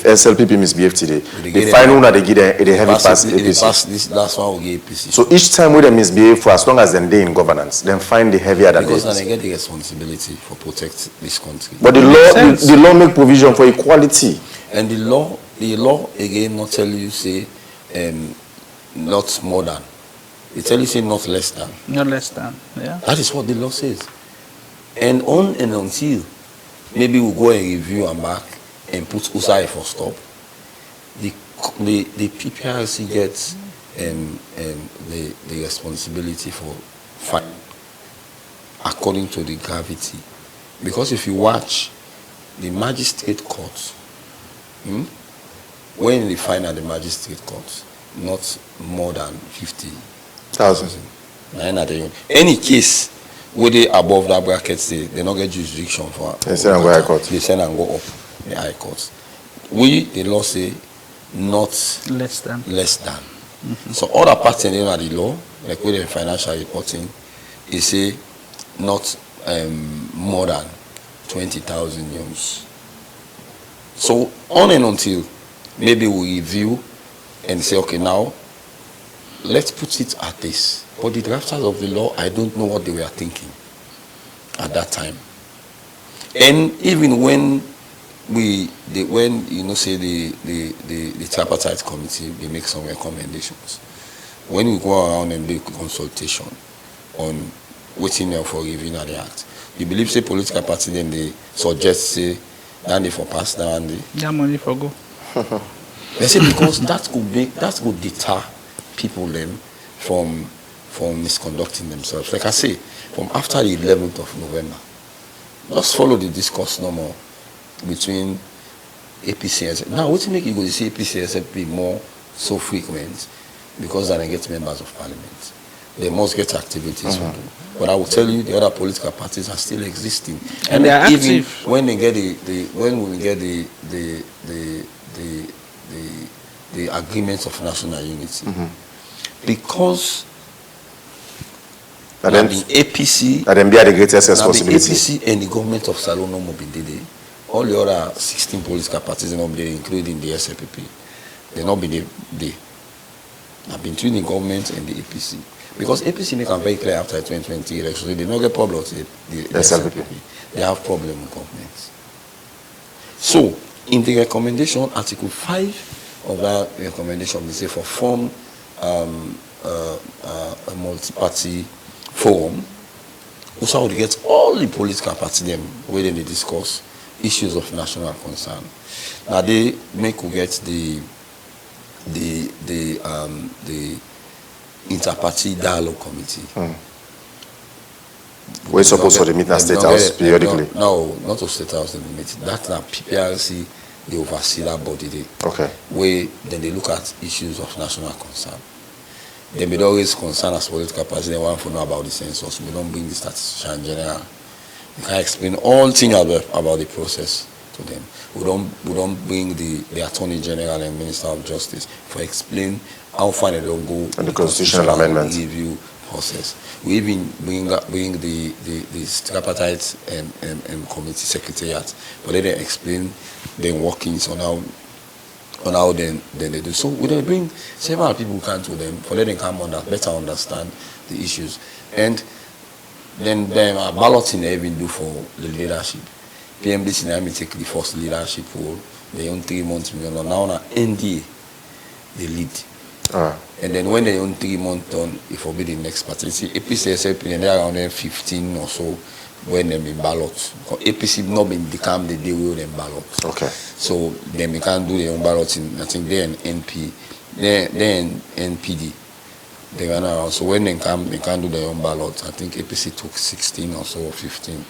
final one they give a heavy pass APC. That's why we give APC. So each time we they misbehave for as long as they in governance, then find the heavier than because APC. they get the responsibility for protect this country. But the law make provision for equality. And the law again not tell you say not more than. It tell you say not less than. Not less than, yeah. That is what the law says. And on and until maybe we'll go and review and back and put USAI for stop, the PPRC gets the responsibility for fine according to the gravity. Because if you watch the magistrate court, when they fine at the magistrate court, not more than 50,000. Any case where they above that bracket, they don't get jurisdiction for. They send and go high court. They send and go up the high court. The law say not less than. Mm-hmm. So other parts in the law, like with the financial reporting, it say not more than 20,000 euros. So on and until maybe we review and say, okay, now let's put it at this. But the drafters of the law, I don't know what they were thinking at that time. And even when the tripartite committee, they make some recommendations. When we go around and do consultation on waiting there for reviewing of the act, you believe say political party then they suggest say that they for pass down that money for go. They say because that could deter people them from misconducting themselves. Like I say, from after the 11th of November, just follow the discourse no more between APC and SLP. Now, what make you go to see APC and SLP more so frequent? Because then they get members of parliament. They must get activities from them. But I will tell you, the other political parties are still existing, and they are even active. When they get the agreements of national unity, because And then the APC and then bear the greatest the responsibility. APC and the government of Salone no more been there. All the other 16 political parties are not there, including the SLPP. They're not been there. I've been between the government and the APC. Because APC make am very clear after 2020 election, they don't get problem with the SLPP. They have problem with government. So, in the recommendation, Article 5 of that recommendation, they say for form a multi-party forum, also would get all the political parties them where they discuss issues of national concern. Now they make we get the inter-party dialogue committee. We're supposed to meet at State House periodically. No, not to State House. That's not PPRC. They oversee that body. Okay. Where then they look at issues of national concern. They may always concern as political parties. They want to know about the census. We don't bring the statistician general. We can explain all things about the process to them. We don't bring the Attorney General and Minister of Justice for explain how far they don't go and the constitutional amendment review process. We even bring the tripartite and committee secretariat, but they explain their workings on how then they do. So we bring several people who can to them for letting them come better understand the issues. And then balloting they even do for the leadership. PMDC now take the first leadership role. They own 3 months now on NDA they lead. And then when they own 3 months done, it will be the next party. See, APC SLP and they're around 15 or so when they been ballot. APC not been become the day we them ballot. Okay. So they can't do their own balloting. I think they're an NP, they're an NPD. They run around. So when they can't do their own ballot. I think APC took 16 or so or 15.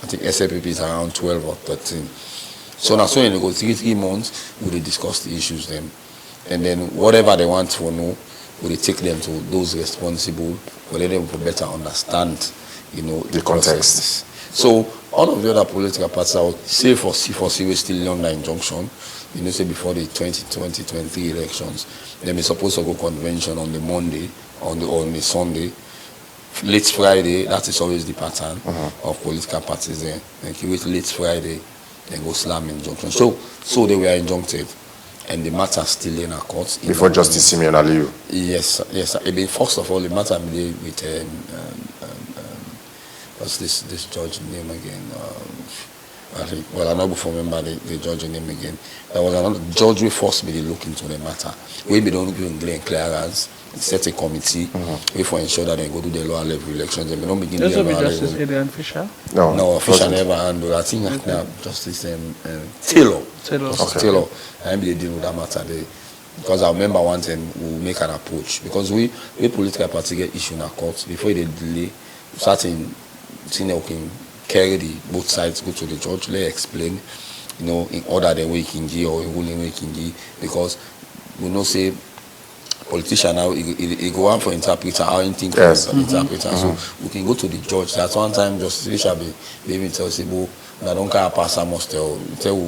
I think SLPP is around 12 or 13. So now so they go 3 months, we discuss the issues then. And then whatever they want to know, we take them to those responsible, we let them better understand, the context. So all of the other political parties, I would say for C4C, we're still under injunction. Say before the 2023 elections, then we're supposed to go convention on the Monday, on the Sunday, late Friday. That is always the pattern of political parties there. Then you wait late Friday, then go slam injunction. So they were injuncted. And the matter still in our courts. Before Justice Simeon Aliyu? Yes. First of all, the matter with what's this judge name again? I think, I know before remember the judge name again. There was another judge who forced me to look into the matter. We don't give clearance. Set a committee. We for ensure that they go to the lower level elections. And we don't begin the lower level. Justice Adrian Fisher? No, Fisher never handled. I think now Justice Taylor. Taylor. I am dealing with that matter. Because I remember one time we make an approach. Because we political party get issue in our courts before they delay. Certain they can carry both sides, go to the judge, let explain, in order the way he can give or in ruling way he can give. Because we know say politician now he go on for interpreter, how he think interpreter. So we can go to the judge. That's one time Justice Fisher be even tell us, I don't care pass I must tell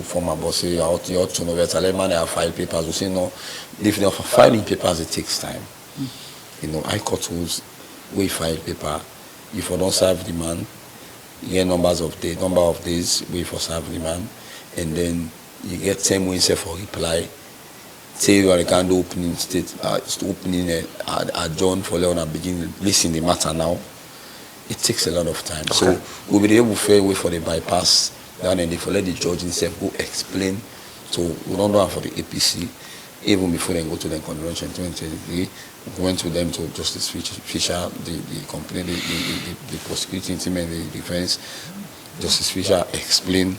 former boss say you ought to know better. Let man have file papers. We say no, if they for filing papers it takes time. High court rules we file paper. If you don't serve the man, you get number of days wait for serve the man, and then you get 10 weeks for reply. Say you can do opening adjourn for Leon and begin listening the matter now. It takes a lot of time. Okay. So we'll be able to wait for the bypass, and then if we let the judge himself go explain. So we don't know for the APC, even before they go to the convention 2023, we went to them to Justice Fisher, the company, the prosecuting team and the defense. Justice Fisher explained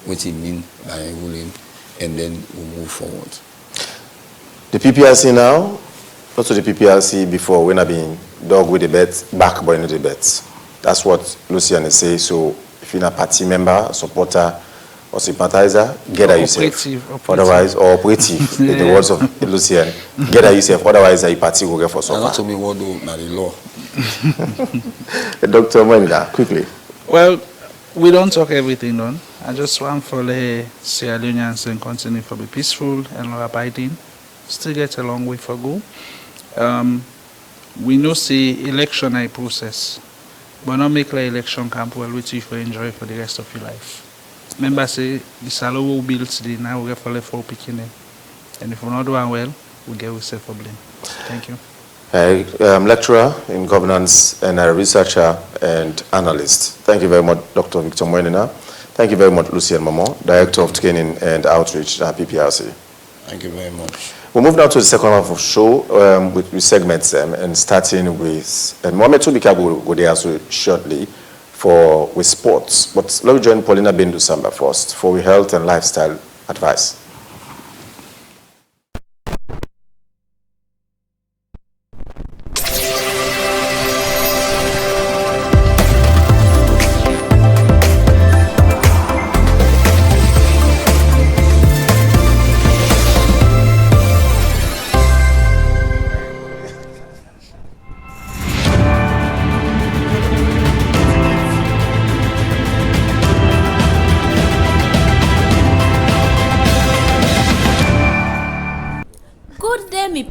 what he mean by ruling, and then we move forward. The PPRC now, not to the PPRC before, when I've been dog with the bet, back but not the bet. That's what Lucian is saying. So if you're a party member, supporter, or sympathizer, get at yourself. Otherwise, or operative, in the words of Lucian, get at yourself. Otherwise, a party will get for so far. Not to me what do not the law. Dr. Mwenda, quickly. Well, we don't talk everything done. I just want for the Sierra Leoneans and continue to be peaceful and law-abiding. Still get a long way for go. We know see election a process, but not make the election camp well with you for enjoy for the rest of your life. Remember say the salary we build today now we get for 4 picking, and if we're not doing well, we get ourselves a blame. Thank you. lecturer in governance and a researcher and analyst. Thank you very much, Dr. Victor Mwenina. Thank you very much, Lucien Mamo, Director of Training and Outreach at PPRC. Thank you very much. We'll move now to the second half of the show with segments and starting with Mohamed Tubika will go there also shortly with sports. But let me join Paulina Bindu Samba first for health and lifestyle advice.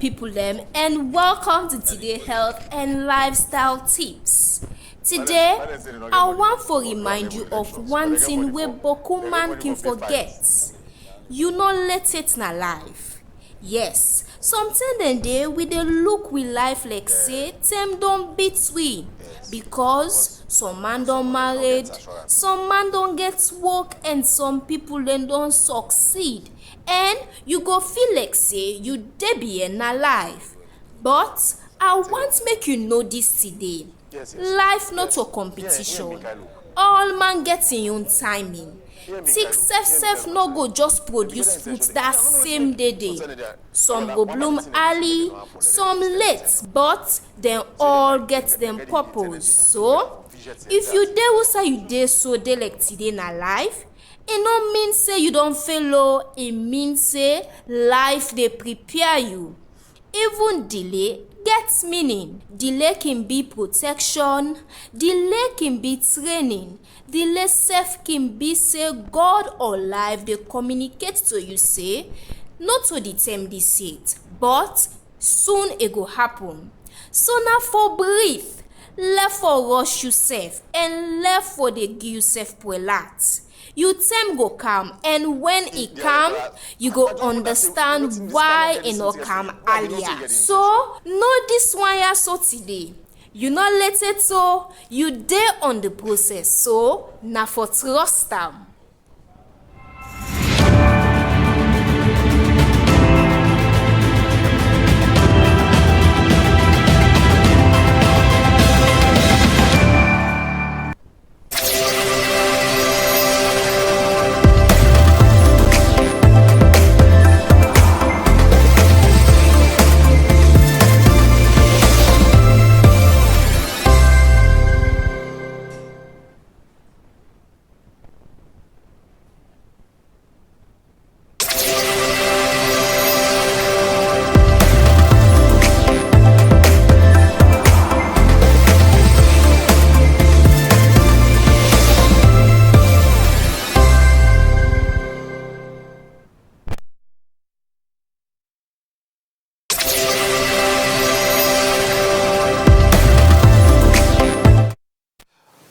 People them, and welcome to today health and lifestyle tips. Today I want to remind you of one thing where boku man can forget. You no let it na life. Yes, something then day with the look we life like say them don't beat we, because some man don't married, some man don't get work, and some people then don't succeed. And you go feel like say you be alive. But I want to make you know this today. Life not a competition. All man gets in your timing. Tick self no go just produce food that same day. Some go bloom early, some late, but then all get them purpose. So if you dey who say you dey so dey like today in life, it no mean say you don't fail. It means say life they prepare you. Even delay gets meaning. Delay can be protection. Delay can be training. Delay self can be say God or life they communicate to you say not to the time this it, but soon it go happen. So now for breathe, left for rush yourself, and left for the give yourself prelat. You time go come, and when it come, you go understand why it not come earlier. So know this one ya so today. You not let it so you dey on the process. So na for trust them.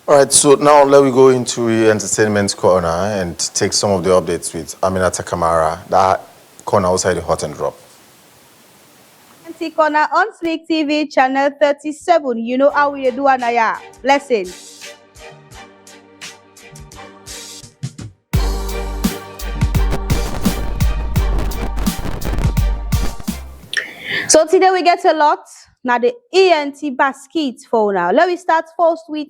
All right, so now let me go into the entertainment corner and take some of the updates with Aminata Kamara. That corner outside the hot and drop. Corner on Slick TV, channel 37. You know how we do anaya. Blessings. So today we get a lot. Now the ENT basket for now. Let me start first with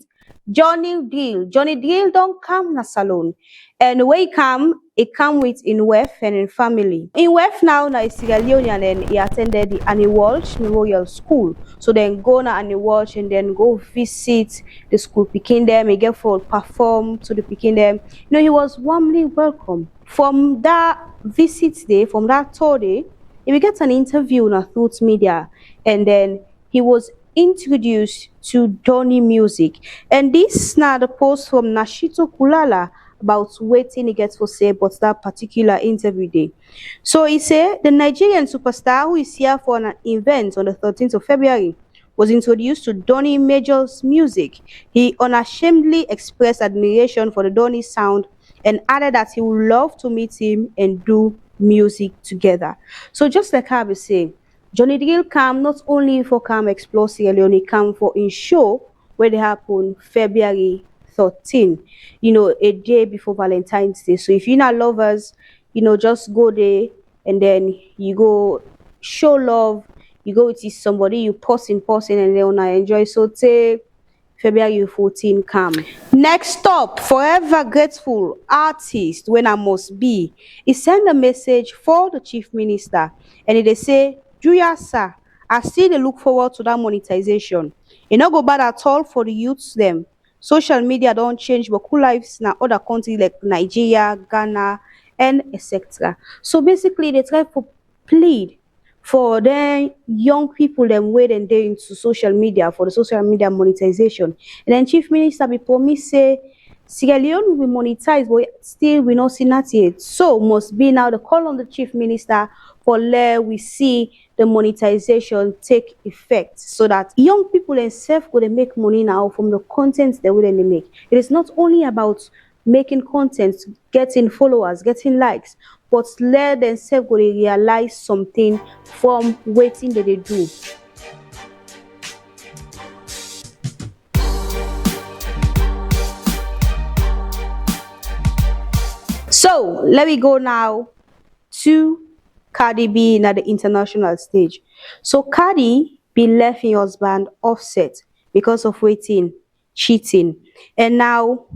Johnny Deal. Johnny Deal don't come na salon. And when he come with in WEF and in family. In WEF now is Sierra Leonean, and he attended the Annie Walsh Memorial School. So then go na Annie Walsh and then go visit the school, picking them, he get for perform to the picking them. You know, he was warmly welcome. From that visit day, from that tour day, he will get an interview on Truth Media, and then he was introduced to Donny Music. And this now the post from Nashito Kulala about waiting he gets for say about that particular interview day. So he said the Nigerian superstar who is here for an event on the 13th of February was introduced to Donny Major's music. He unashamedly expressed admiration for the Donny sound and added that he would love to meet him and do music together. So just like I was saying, Johnny Drill come not only for come explore Sierra Leone, come for in show where they happen February 13, a day before Valentine's Day. So if you're not lovers, just go there and then you go show love, you go with somebody, you post in person and then enjoy. So say February 14 come. Next up, forever grateful artist when I must be. He sent a message for the chief minister and they say, Julia sir, I still look forward to that monetization. It not go bad at all for the youths them. Social media don't change but cool lives now other countries like Nigeria, Ghana, and etc. So basically they try to plead for the young people them waiting there into social media for the social media monetization. And then chief minister be promise say Sierra Leone will be monetized, but still we not see that yet. So must be now the call on the chief minister for let we see the monetization take effect so that young people themselves could make money now from the content they will make. It is not only about making content, getting followers, getting likes, but let themselves go realize something from waiting that they do. So let me go now to Cardi B at the international stage. So Cardi B left her husband Offset because of waiting, cheating, and now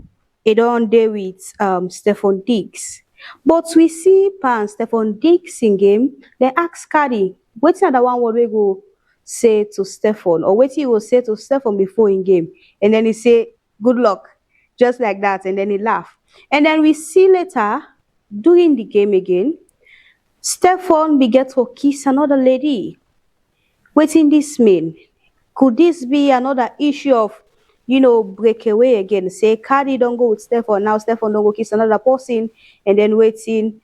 it don't deal with Stephon Diggs. But we see Stephon Diggs in game. They ask Cardi, what's the one what we go say to Stephon, or what he will say to Stephon before in game, and then he say good luck, just like that, and then he laugh. And then we see later during the game again, Stephon began to kiss another lady. Waiting this mean? Could this be another issue of, breakaway again? Say Cardi don't go with Stephon, now Stephon don't go kiss another person, and then waiting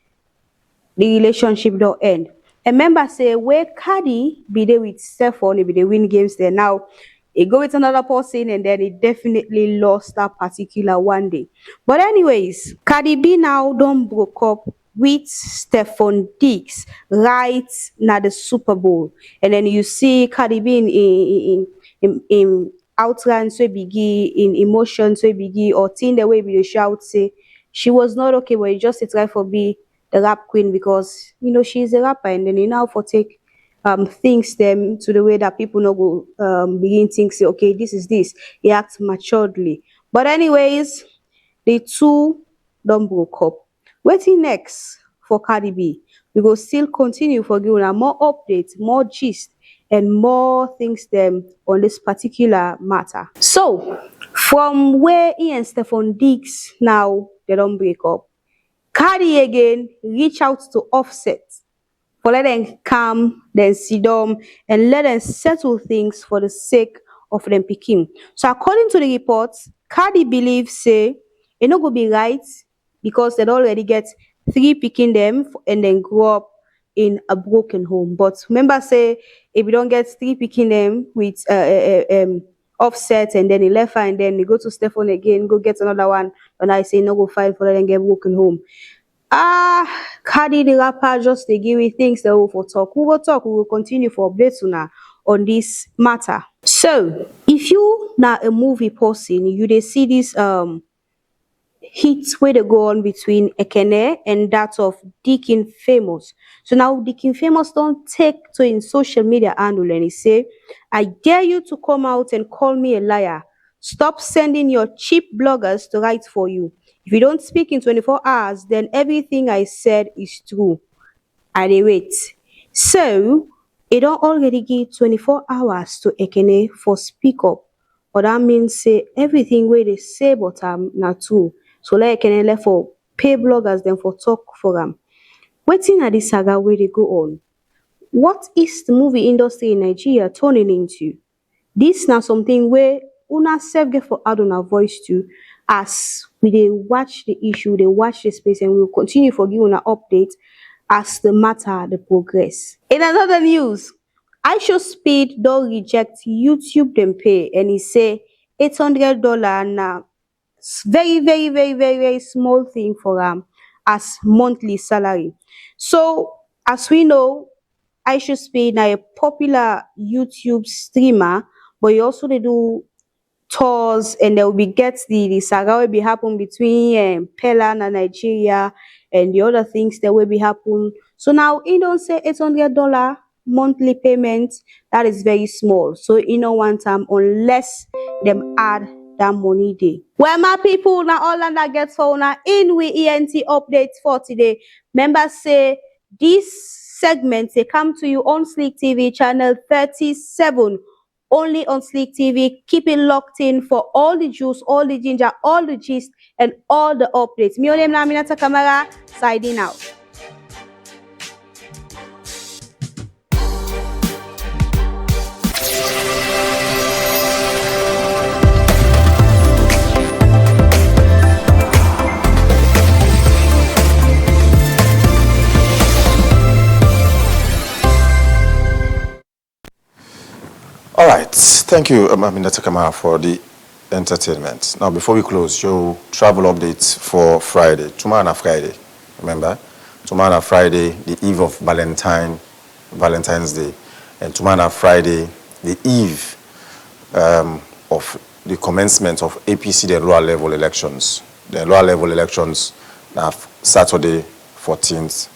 the relationship don't end. And remember say where Cardi be there with Stephon, if they win games there now, it go with another person and then it definitely lost that particular one day. But anyways, Cardi B now don't broke up with Stephon Diggs right now the Super Bowl. And then you see Cardi B in outline so biggie, in emotion so biggie, or thing the way we shout say she was not okay, but just to try for be the rap queen because she's a rapper, and then you now for take things them to the way that people no go begin think say okay, this is this. He acts maturely. But anyways, the two don't broke up. Waiting next for Cardi B. We will still continue for giving her more updates, more gist, and more things them on this particular matter. So from where he and Stephon Diggs now they don't break up, Cardi again reach out to Offset for let them come, then sit down, and let them settle things for the sake of them picking. So according to the reports, Cardi believes say it not go be right because they already get 3 picking them and then grow up in a broken home. But remember say if you don't get 3 picking them with Offset and then he left her and then you go to Stephon again, go get another one, and I say no go fight for them get broken home. Cardi the rapper just they give me things that we for talk. We will talk, we will continue for updates on this matter. So if you now a movie person, you they see this hits where they go on between Ekene and that of Deacon Famous. So now Deacon Famous don't take to in social media handle and he say, I dare you to come out and call me a liar. Stop sending your cheap bloggers to write for you. If you don't speak in 24 hours, then everything I said is true. I wait. So it don't already give 24 hours to Ekene for speak up. Or that means say everything where they say but not true. So like Ekene left for pay bloggers then for talk for them. Waiting at this saga where they go on. What is the movie industry in Nigeria turning into? This now something where una self get for add on our voice to as we they watch the issue, they watch the space, and we will continue for giving an update as the matter the progress. In another news, iShowSpeed don't reject YouTube them pay and he say $800 now. Very small thing for as monthly salary. So as we know, Aisha Speed now a popular YouTube streamer, but he also they do tours, and there will be the saga will be happen between Pelan and Nigeria and the other things that will be happen. So now he don't say $800 monthly payment. That is very small. So you know one time unless them add that money day. Well, my people, now all that gets for now in we ENT updates for today. Members say this segment they come to you on Sleek TV channel 37. Only on Sleek TV. Keep it locked in for all the juice, all the ginger, all the gist, and all the updates. My name is Aminata Kamara, signing out. All right, thank you, Aminata Kamara, for the entertainment. Now, before we close, your travel updates for Friday. Tomorrow and Friday, remember? Tomorrow and Friday, the eve of Valentine's Day. And tomorrow and Friday, the eve of the commencement of APC, the lower level elections. The lower level elections now Saturday, 14th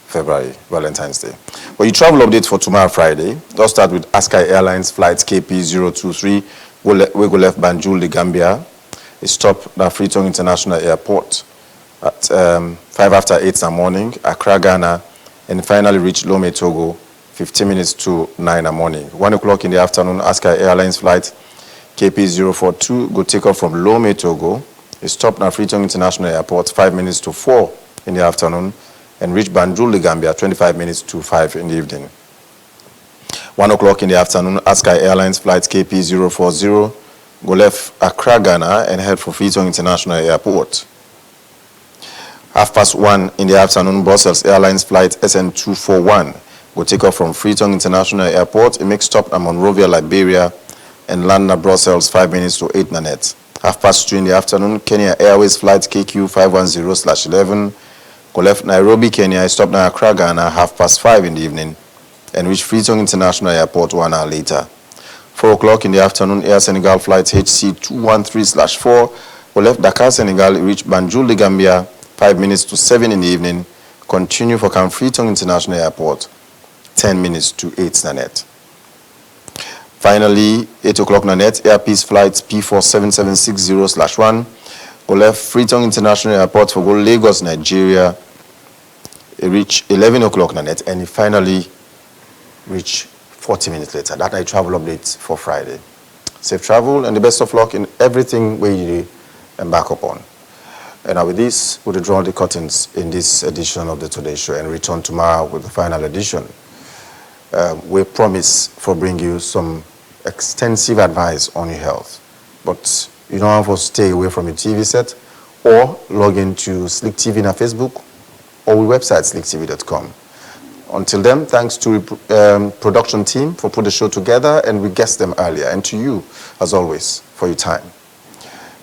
February, Valentine's Day. But your travel update for tomorrow, Friday, let's start with Askai Airlines flight KP023, we go left Banjul, the Gambia. It stopped at Freetown International Airport at 5 after 8 in the morning, Accra, Ghana, and finally reached Lome, Togo, 15 minutes to 9 in the morning. 1 o'clock in the afternoon, Askai Airlines flight KP042 go take off from Lome, Togo. It stopped at Freetown International Airport 5 minutes to 4 in the afternoon, and reached Banjul, the Gambia, 25 minutes to 5 in the evening. 1 o'clock in the afternoon, Askai Airlines flight KP040 go left Accra, Ghana, and head for Freetown International Airport. 1:30 in the afternoon, Brussels Airlines flight SN241 will take off from Freetown International Airport. It makes stop at Monrovia, Liberia, and land at Brussels 5 minutes to 8 minutes. 2:30 in the afternoon, Kenya Airways flight KQ510/11 go left Nairobi, Kenya, stopped at Accra, Ghana, 5:30 in the evening, and reached Freetown International Airport 1 hour later. 4 o'clock in the afternoon, Air Senegal flight HC213/4 go left Dakar, Senegal, reached Banjul, the Gambia, 5 minutes to 7 in the evening, continue for Camp Freetown International Airport, 10 minutes to 8 Nanet. Finally, 8 o'clock Nanet, Air Peace flight P47760/1 go left Freetown International Airport for go Lagos, Nigeria. It reached 11 o'clock Nanet, and it finally reached 40 minutes later. That I travel update for Friday. Safe travel and the best of luck in everything we embark upon. And now with this, we'll draw the curtains in this edition of the Today Show and return tomorrow with the final edition. We promise for bring you some extensive advice on your health, but you don't have to stay away from your TV set or log into Sleek TV on Facebook or we website sleektv.com. Until then, thanks to the production team for putting the show together, and we guessed them earlier, and to you, as always, for your time.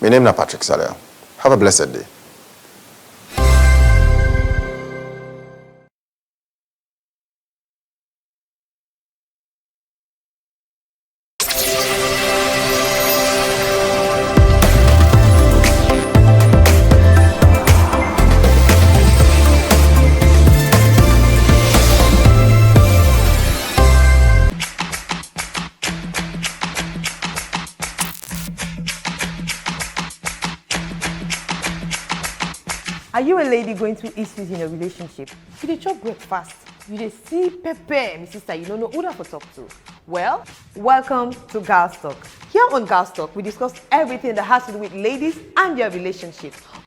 My name is Patrick Saleh. Have a blessed day. Are you a lady going through issues in a relationship? You dey chop breakfast, you dey see pepper, my sister, you don't know who to talk to. Well, welcome to Girls Talk. Here on Girls Talk, we discuss everything that has to do with ladies and their relationships.